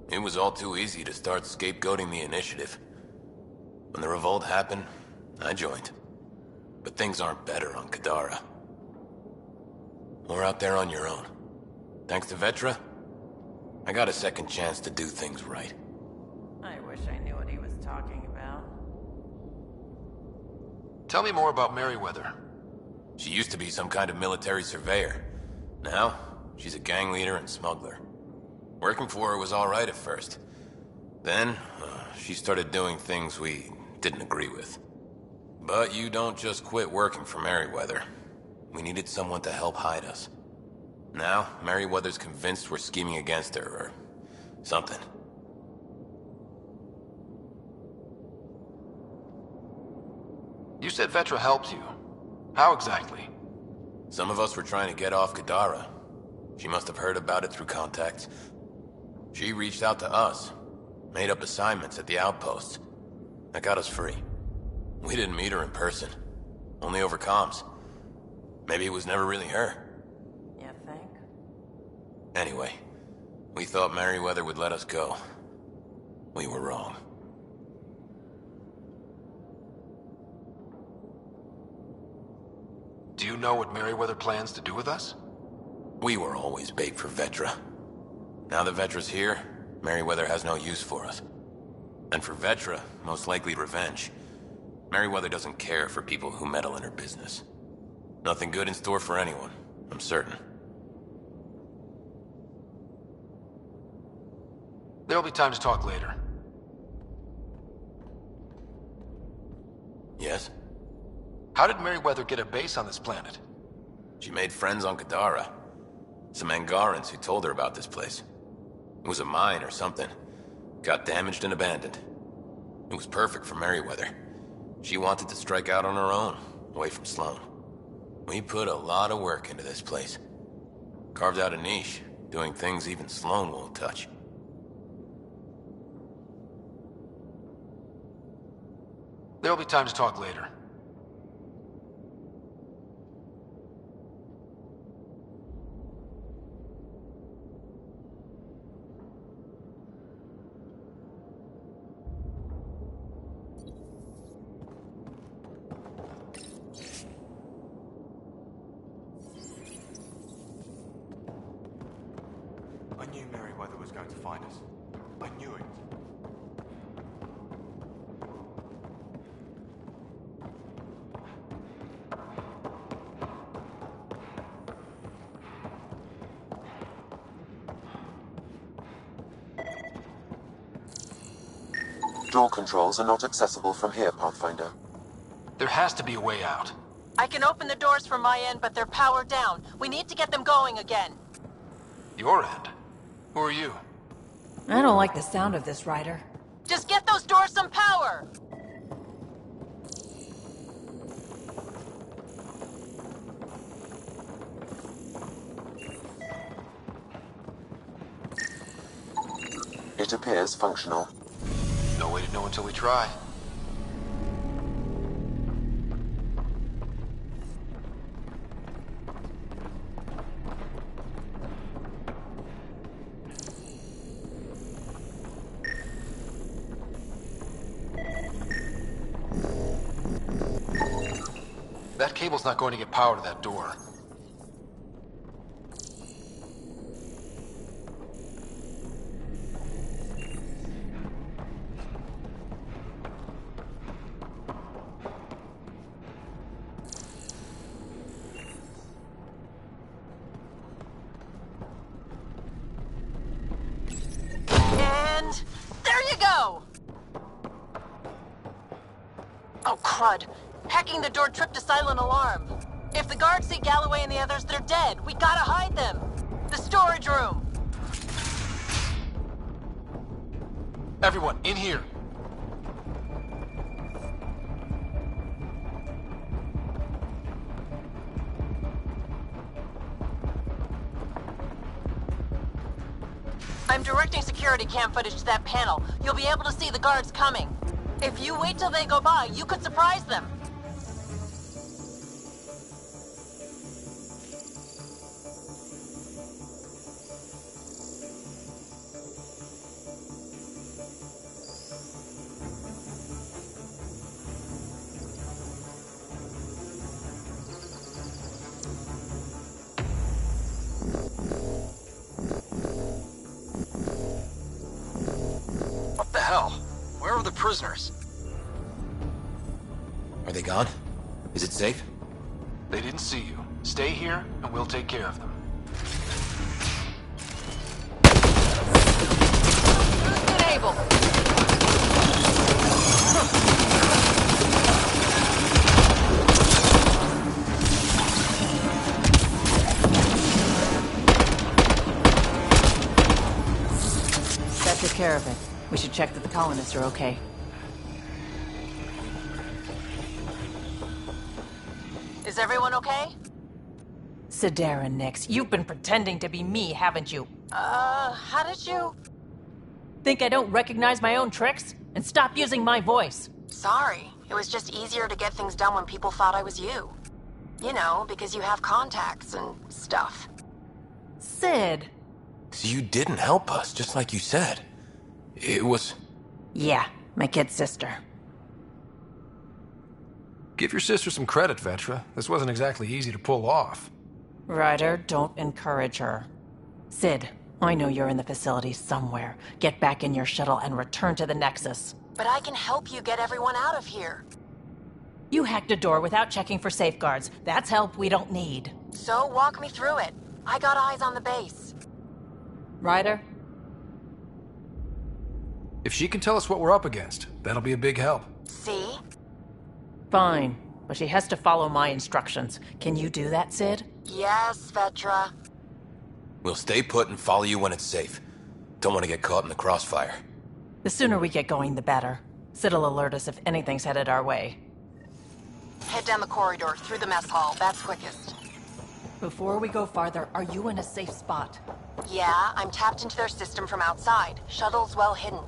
It was all too easy to start scapegoating the initiative. When the revolt happened, I joined. But things aren't better on Kadara. Or out there on your own. Thanks to Vetra, I got a second chance to do things right. I wish I knew what he was talking about. Tell me more about Merryweather. She used to be some kind of military surveyor. Now, she's a gang leader and smuggler. Working for her was alright at first. Then, she started doing things we didn't agree with. But you don't just quit working for Merryweather. We needed someone to help hide us. Now, Merryweather's convinced we're scheming against her, or something. You said Vetra helped you. How exactly? Some of us were trying to get off Kadara. She must have heard about it through contacts. She reached out to us, made up assignments at the outpost. That got us free. We didn't meet her in person, only over comms. Maybe it was never really her. You think? Anyway, we thought Merryweather would let us go. We were wrong. Do you know what Merryweather plans to do with us? We were always bait for Vetra. Now that Vetra's here, Merryweather has no use for us. And for Vetra, most likely revenge. Merryweather doesn't care for people who meddle in her business. Nothing good in store for anyone, I'm certain. There'll be time to talk later. Yes? How did Merryweather get a base on this planet? She made friends on Kadara. Some Angarans who told her about this place. It was a mine or something. Got damaged and abandoned. It was perfect for Merryweather. She wanted to strike out on her own, away from Sloan. We put a lot of work into this place. Carved out a niche, doing things even Sloan won't touch. There'll be time to talk later. I knew Merryweather was going to find us. I knew it. Door controls are not accessible from here, Pathfinder. There has to be a way out. I can open the doors from my end, but they're powered down. We need to get them going again. Your end? Who are you? I don't like the sound of this, Ryder. Just get those doors some power! It appears functional. No way to know until we try. That cable's not going to get power to that door. And there you go! Oh, crud. Hacking the door tripped a silent alarm. If the guards see Galloway and the others, they're dead. We gotta hide them. The storage room. Everyone, in here. I'm directing security cam footage to that panel. You'll be able to see the guards coming. If you wait till they go by, you could surprise them. What the hell? Where are the prisoners? Are they gone? Is it safe? They didn't see you. Stay here, and we'll take care of them. Enable. That took care of it. We should check that the colonists are okay. Is everyone okay? Sidera Nix, you've been pretending to be me, haven't you? How did you... Think I don't recognize my own tricks? And stop using my voice. Sorry. It was just easier to get things done when people thought I was you. You know, because you have contacts and stuff. Sid. So you didn't help us, just like you said. It was... Yeah, my kid's sister. Give your sister some credit, Vetra. This wasn't exactly easy to pull off. Ryder, don't encourage her. Sid, I know you're in the facility somewhere. Get back in your shuttle and return to the Nexus. But I can help you get everyone out of here. You hacked a door without checking for safeguards. That's help we don't need. So walk me through it. I got eyes on the base. Ryder? If she can tell us what we're up against, that'll be a big help. See? Fine, but she has to follow my instructions. Can you do that, Sid? Yes, Vetra. We'll stay put and follow you when it's safe. Don't want to get caught in the crossfire. The sooner we get going, the better. Sid'll alert us if anything's headed our way. Head down the corridor, through the mess hall. That's quickest. Before we go farther, are you in a safe spot? Yeah, I'm tapped into their system from outside. Shuttle's well hidden.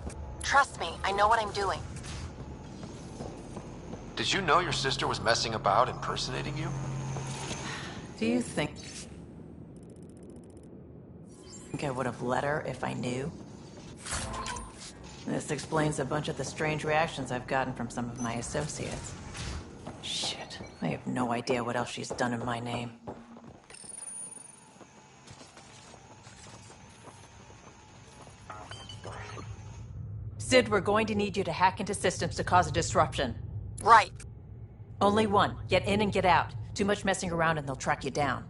Trust me, I know what I'm doing. Did you know your sister was messing about impersonating you? Do you think I would have let her if I knew? This explains a bunch of the strange reactions I've gotten from some of my associates. Shit, I have no idea what else she's done in my name. Sid, we're going to need you to hack into systems to cause a disruption. Right. Only one. Get in and get out. Too much messing around and they'll track you down.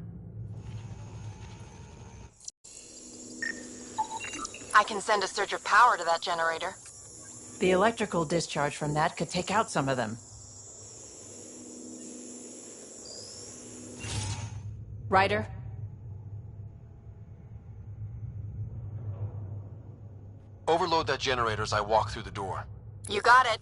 I can send a surge of power to that generator. The electrical discharge from that could take out some of them. Ryder? Overload that generator as I walk through the door. You got it.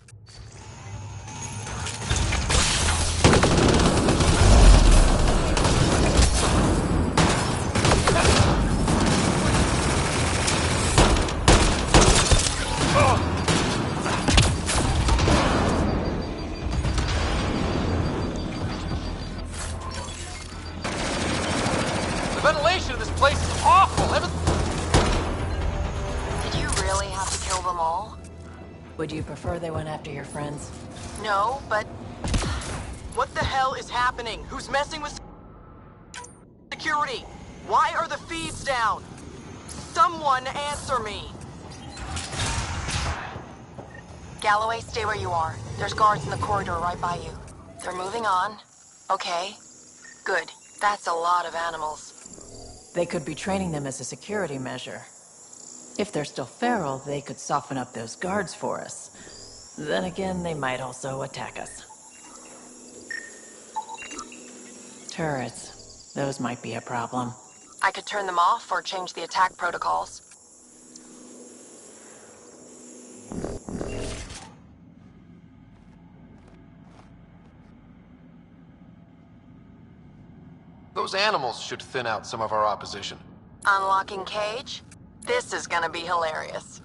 The ventilation of this place is awful. Did you really have to kill them all? Would you prefer they went after your friends? No, but... What the hell is happening? Who's messing with security? Why are the feeds down? Someone answer me. Galloway, stay where you are. There's guards in the corridor right by you. They're moving on. Okay. Good. That's a lot of animals. They could be training them as a security measure. If they're still feral, they could soften up those guards for us. Then again, they might also attack us. Turrets. Those might be a problem. I could turn them off or change the attack protocols. Those animals should thin out some of our opposition. Unlocking cage? This is gonna be hilarious.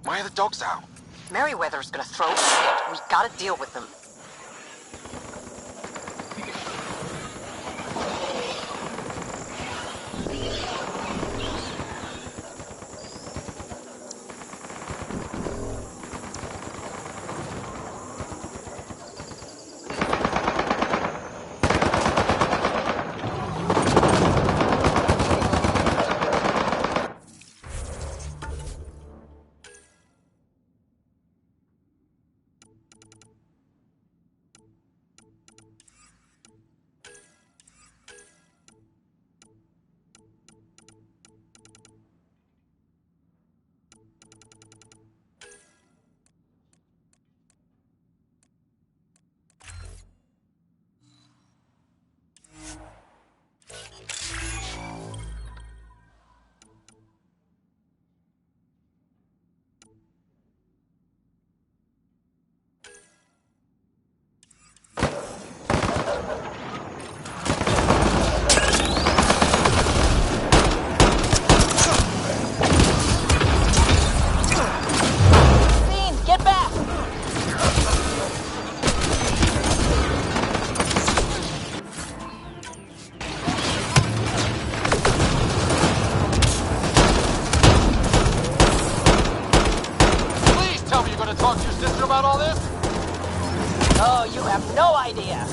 Why are the dogs out? Merryweather's gonna throw a fit. We gotta deal with them. about all this? Oh, you have no idea.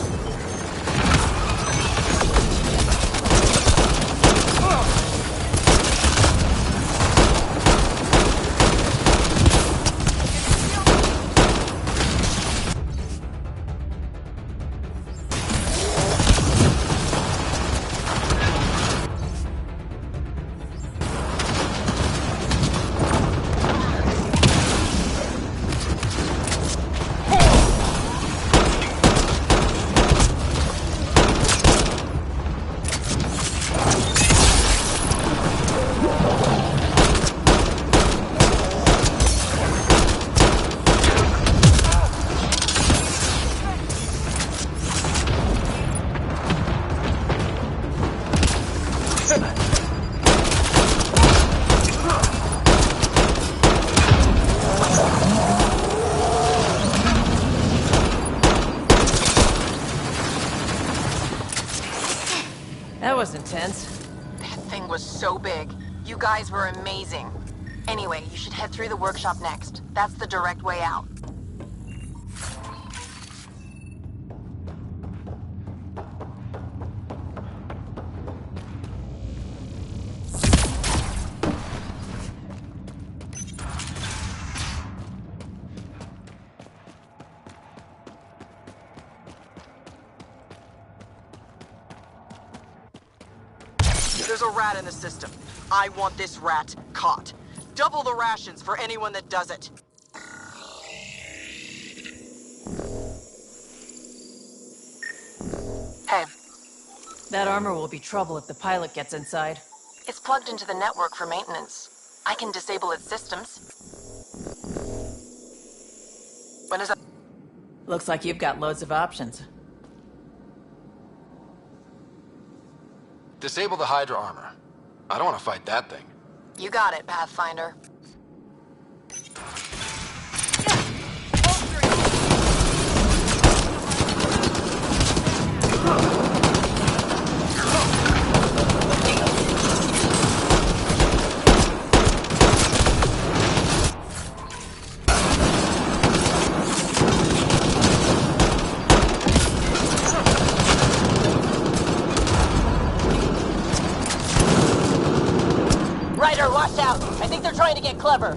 That was intense. That thing was so big. You guys were amazing. Anyway, you should head through the workshop next. That's the direct way out. There's a rat in the system. I want this rat caught. Double the rations for anyone that does it. Hey. That armor will be trouble if the pilot gets inside. It's plugged into the network for maintenance. I can disable its systems. When is that? Looks like you've got loads of options. Disable the Hydra armor. I don't want to fight that thing. You got it, Pathfinder. Ryder, watch out! I think they're trying to get clever.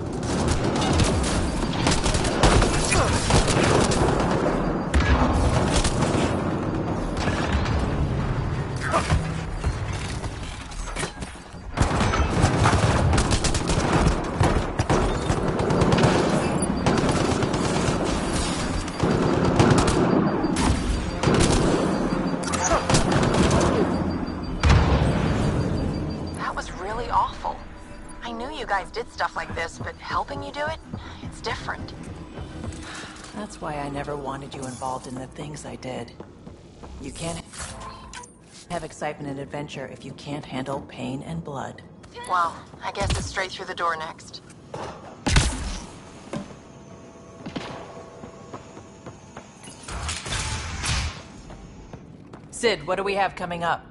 That was really awful. I knew you guys did stuff like this, but helping you do it, it's different. That's why I never wanted you involved in the things I did. You can't have excitement and adventure if you can't handle pain and blood. Well, I guess it's straight through the door next. Sid, what do we have coming up?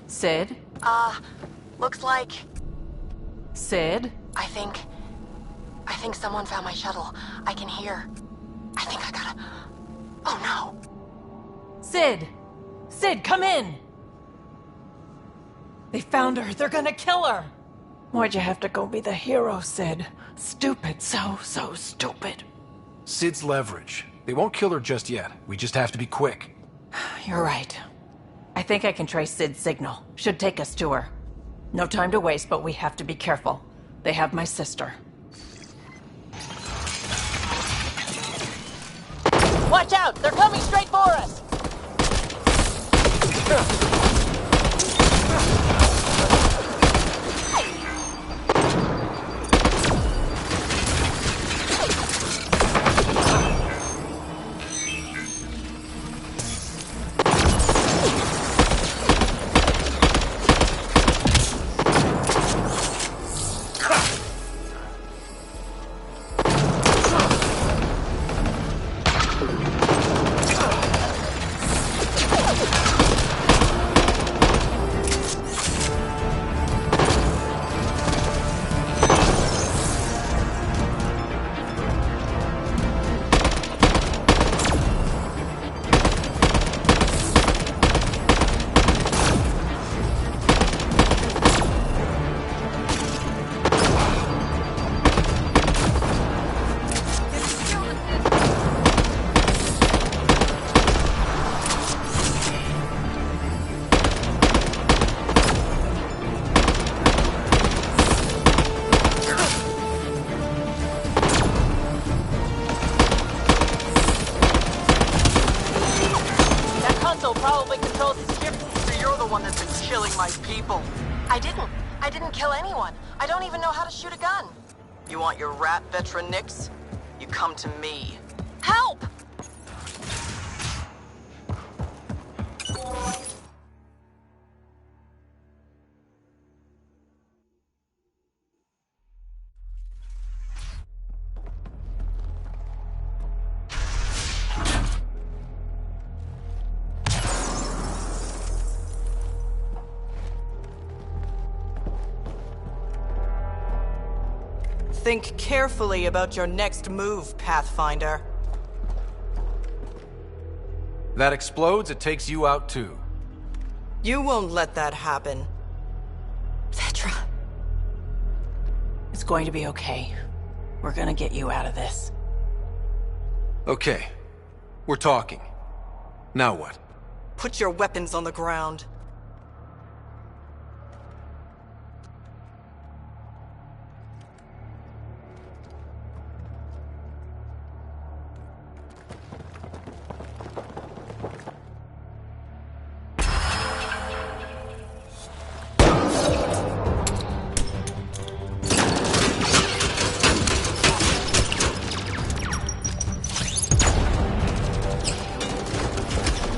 Sid? Looks like... Sid? I think someone found my shuttle. I can hear. I think I gotta... Oh no! Sid! Sid, come in! They found her. They're gonna kill her! Why'd you have to go be the hero, Sid? Stupid. So stupid. Sid's leverage. They won't kill her just yet. We just have to be quick. You're right. I think I can trace Sid's signal. Should take us to her. No time to waste, but we have to be careful. They have my sister. Watch out! They're coming straight for us! shoot a gun. You want your rat veteran nicks? You come to me. Help! Think carefully about your next move, Pathfinder. That explodes, it takes you out too. You won't let that happen. Vetra. It's going to be okay. We're gonna get you out of this. Okay. We're talking. Now what? Put your weapons on the ground.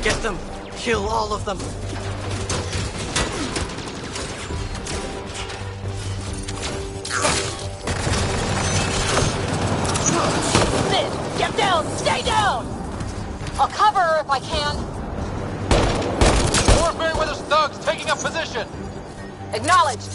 Get them! Kill all of them! Sid, get down! Stay down! I'll cover her if I can. Warfare with his thugs, taking up position! Acknowledged.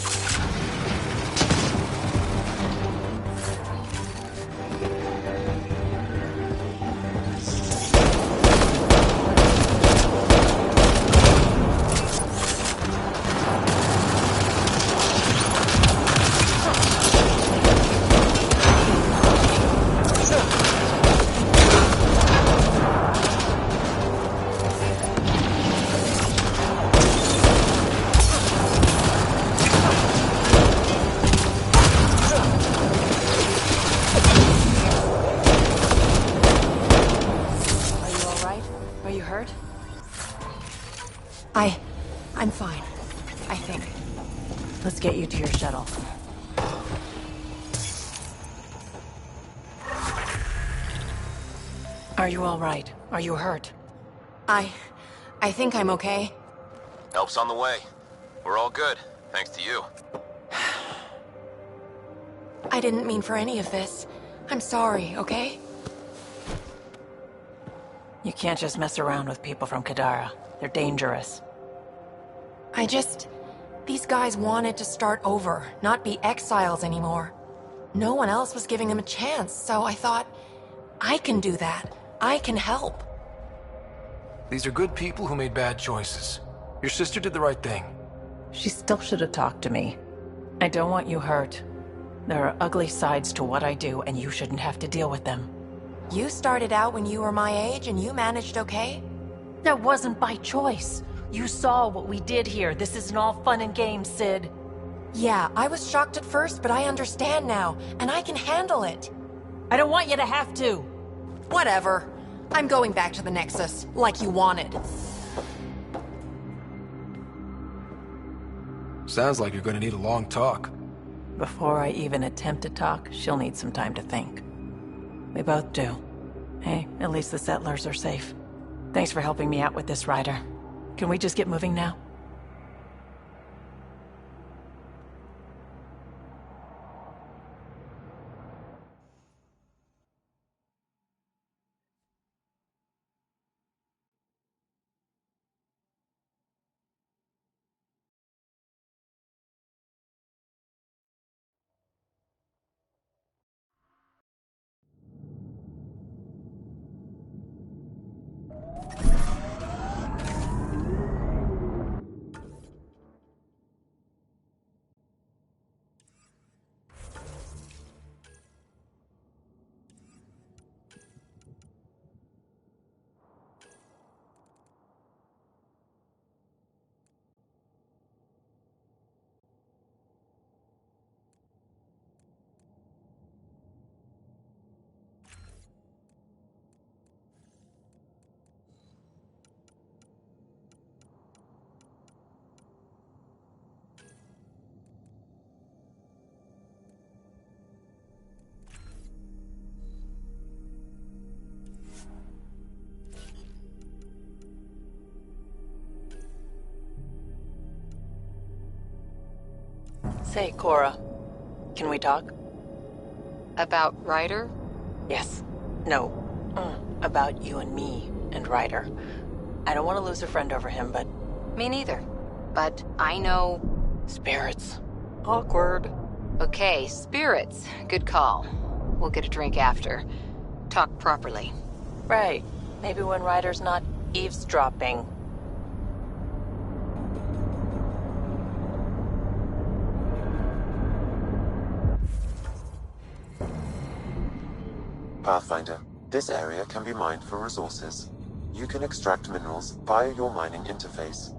I'm fine. I think. Let's get you to your shuttle. Are you all right? Are you hurt? I think I'm okay. Help's on the way. We're all good, thanks to you. I didn't mean for any of this. I'm sorry, okay? You can't just mess around with people from Kadara. They're dangerous. These guys wanted to start over, not be exiles anymore. No one else was giving them a chance, so I thought, I can do that. I can help. These are good people who made bad choices. Your sister did the right thing. She still should have talked to me. I don't want you hurt. There are ugly sides to what I do, and you shouldn't have to deal with them. You started out when you were my age, and you managed okay? That wasn't by choice. You saw what we did here. This isn't all fun and games, Sid. Yeah, I was shocked at first, but I understand now, and I can handle it. I don't want you to have to. Whatever. I'm going back to the Nexus, like you wanted. Sounds like you're gonna need a long talk. Before I even attempt to talk, she'll need some time to think. We both do. Hey, at least the settlers are safe. Thanks for helping me out with this, Ryder. Can we just get moving now? Say, Cora, can we talk? About Ryder? Yes. No. About you and me and Ryder. I don't want to lose a friend over him, but... Me neither. But I know... Spirits. Awkward. Okay, spirits. Good call. We'll get a drink after. Talk properly. Right. Maybe when Ryder's not eavesdropping. Pathfinder, this area can be mined for resources. You can extract minerals via your mining interface.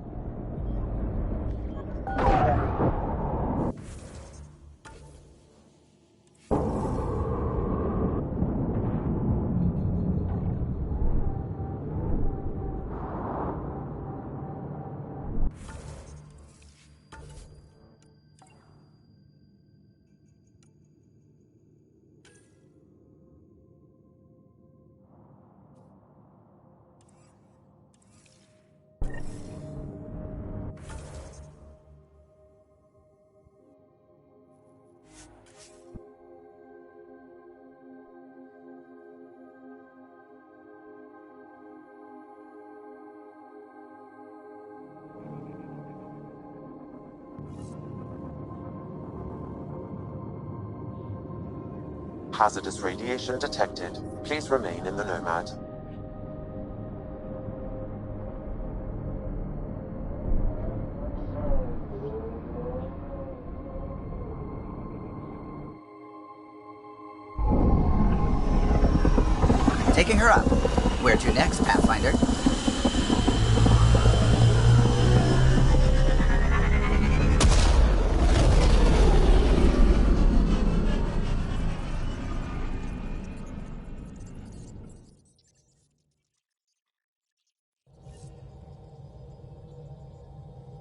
Hazardous radiation detected. Please remain in the Nomad. Taking her up. Where to next, Pathfinder?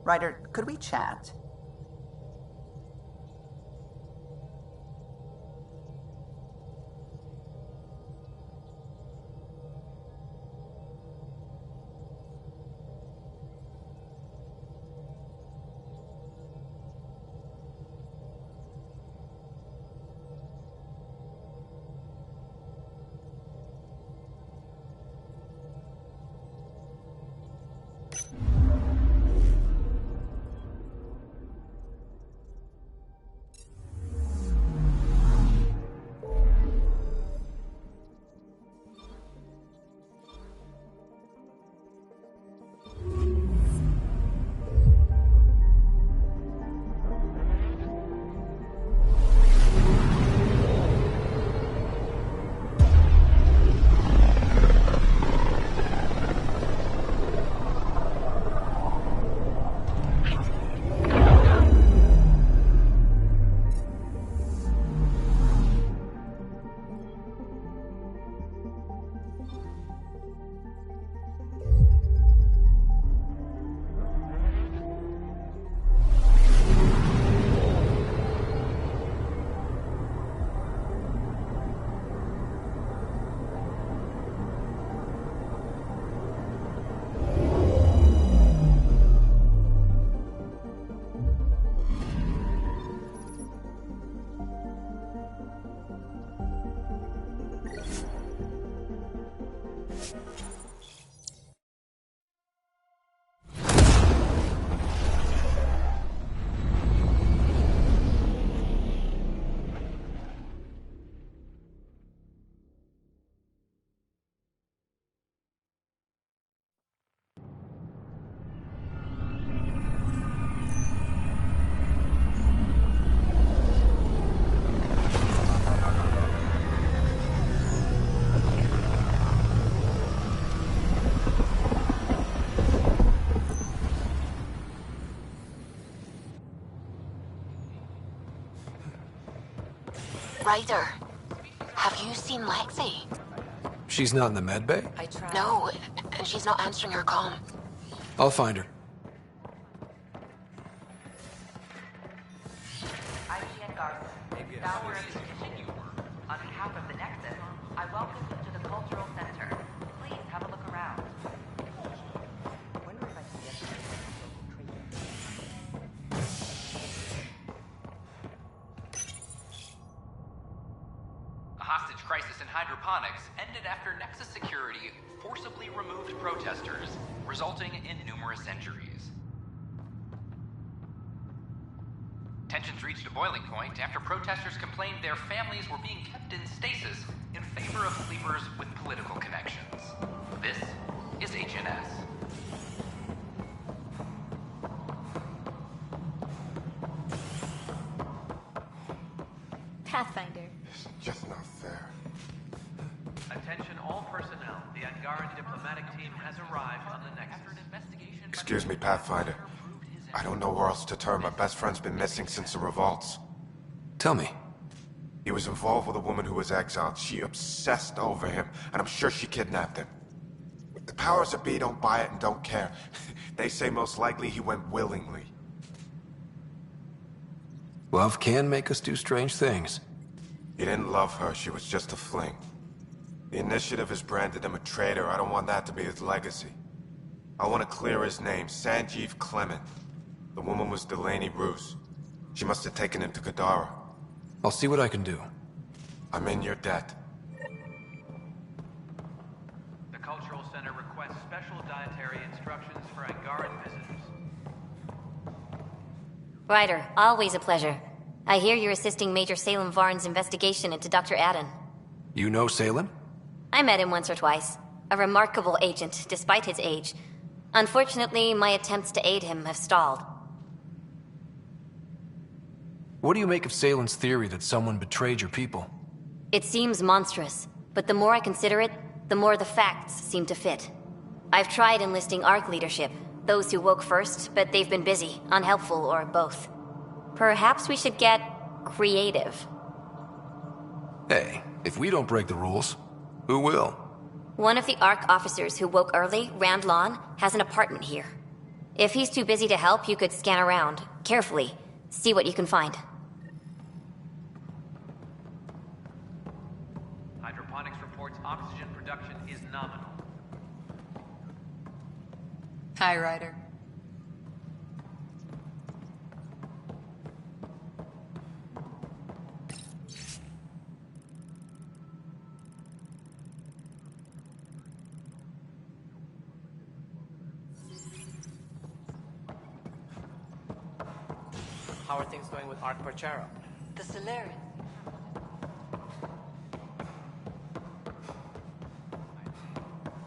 Ryder, could we chat? Ryder, have you seen Lexi? She's not in the med bay? No, and she's not answering her comm. I'll find her. On behalf of the Nexus, I welcome you to the Cultural Center. Please have a look around. hostage crisis in hydroponics ended after Nexus security forcibly removed protesters, resulting in numerous injuries. Tensions reached a boiling point after protesters complained their families were being kept in stasis in favor of sleepers with political connections. This is HNS. Pathfinder. It's just not fair. Attention all personnel. The Angaran diplomatic team has arrived on the Nexus. Excuse me, Pathfinder. I don't know where else to turn. My best friend's been missing since the revolts. Tell me. He was involved with a woman who was exiled. She obsessed over him, and I'm sure she kidnapped him. The powers that be don't buy it and don't care. They say most likely he went willingly. Love can make us do strange things. He didn't love her. She was just a fling. The Initiative has branded him a traitor. I don't want that to be his legacy. I want to clear his name, Sanjeev Clement. The woman was Delaney Roos. She must have taken him to Kadara. I'll see what I can do. I'm in your debt. The Cultural Center requests special dietary instructions for Angaran visitors. Ryder, always a pleasure. I hear you're assisting Major Salem Varn's investigation into Dr. Adden. You know Salem? I met him once or twice. A remarkable agent, despite his age. Unfortunately, my attempts to aid him have stalled. What do you make of Salem's theory that someone betrayed your people? It seems monstrous, but the more I consider it, the more the facts seem to fit. I've tried enlisting ARC leadership, those who woke first, but they've been busy, unhelpful, or both. Perhaps we should get creative. Hey, if we don't break the rules, who will? One of the ARC officers who woke early, Rand Lawn, has an apartment here. If he's too busy to help, you could scan around, carefully, see what you can find. Hydroponics reports oxygen production is nominal. Hi, Ryder. How are things going with Ark Parchero? The Solarians.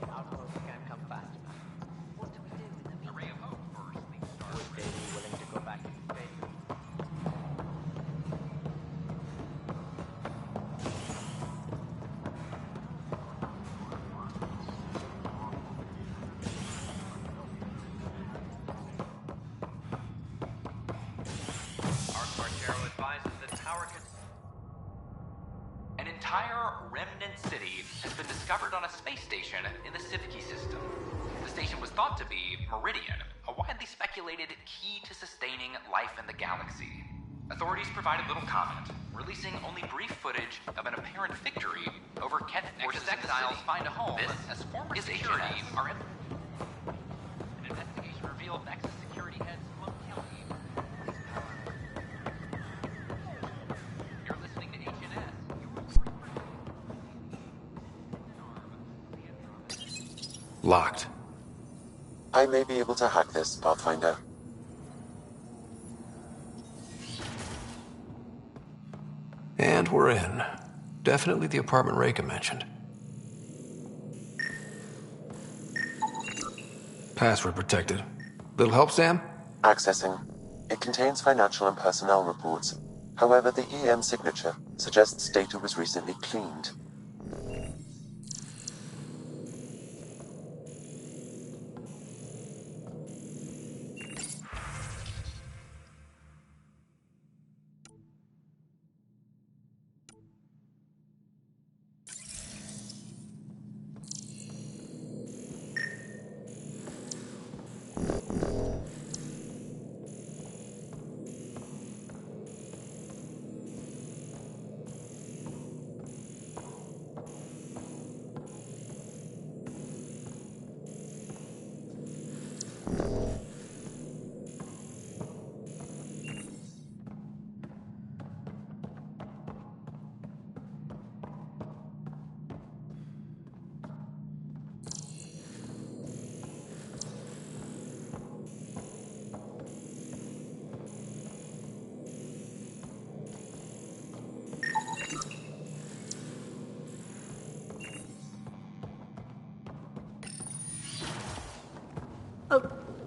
The outpost can't come fast enough. What do we do in the meantime? A ray of hope for sleep stars. Would they be willing to go back to Vega? An entire remnant city has been discovered on a space station in the Sivki system. The station was thought to be Meridian, a widely speculated key to sustaining life in the galaxy. Authorities provided little comment, releasing only brief footage of an apparent victory over Ket forces exiles find a home as former security are in. An investigation revealed Nexus security head Sloan Kelly. You're listening to HNS. Locked. I may be able to hack this, Pathfinder. And we're in. Definitely the apartment Reika mentioned. Password protected. Little help, Sam? Accessing. It contains financial and personnel reports. However, the EM signature suggests data was recently cleaned.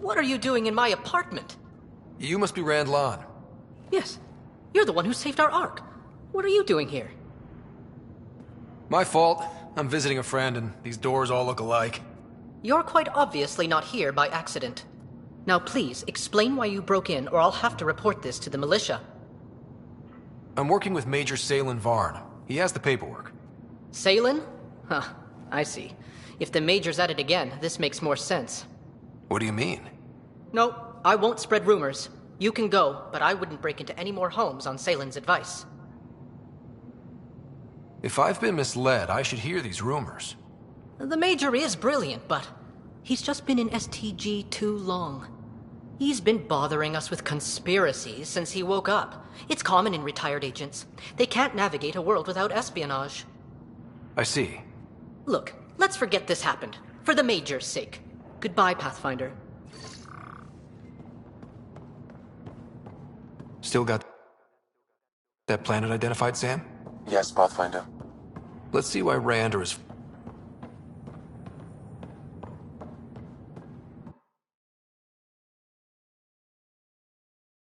What are you doing in my apartment? You must be Rand Lan. Yes. You're the one who saved our Ark. What are you doing here? My fault. I'm visiting a friend, and these doors all look alike. You're quite obviously not here by accident. Now please, explain why you broke in, or I'll have to report this to the militia. I'm working with Major Salen Varn. He has the paperwork. Salen? Huh, I see. If the Major's at it again, this makes more sense. What do you mean? No, I won't spread rumors. You can go, but I wouldn't break into any more homes on Salen's advice. If I've been misled, I should hear these rumors. The Major is brilliant, but he's just been in STG too long. He's been bothering us with conspiracies since he woke up. It's common in retired agents. They can't navigate a world without espionage. I see. Look, let's forget this happened. For the Major's sake. Goodbye, Pathfinder. Still got that planet identified, Sam? Yes, Pathfinder. Let's see why Rand or his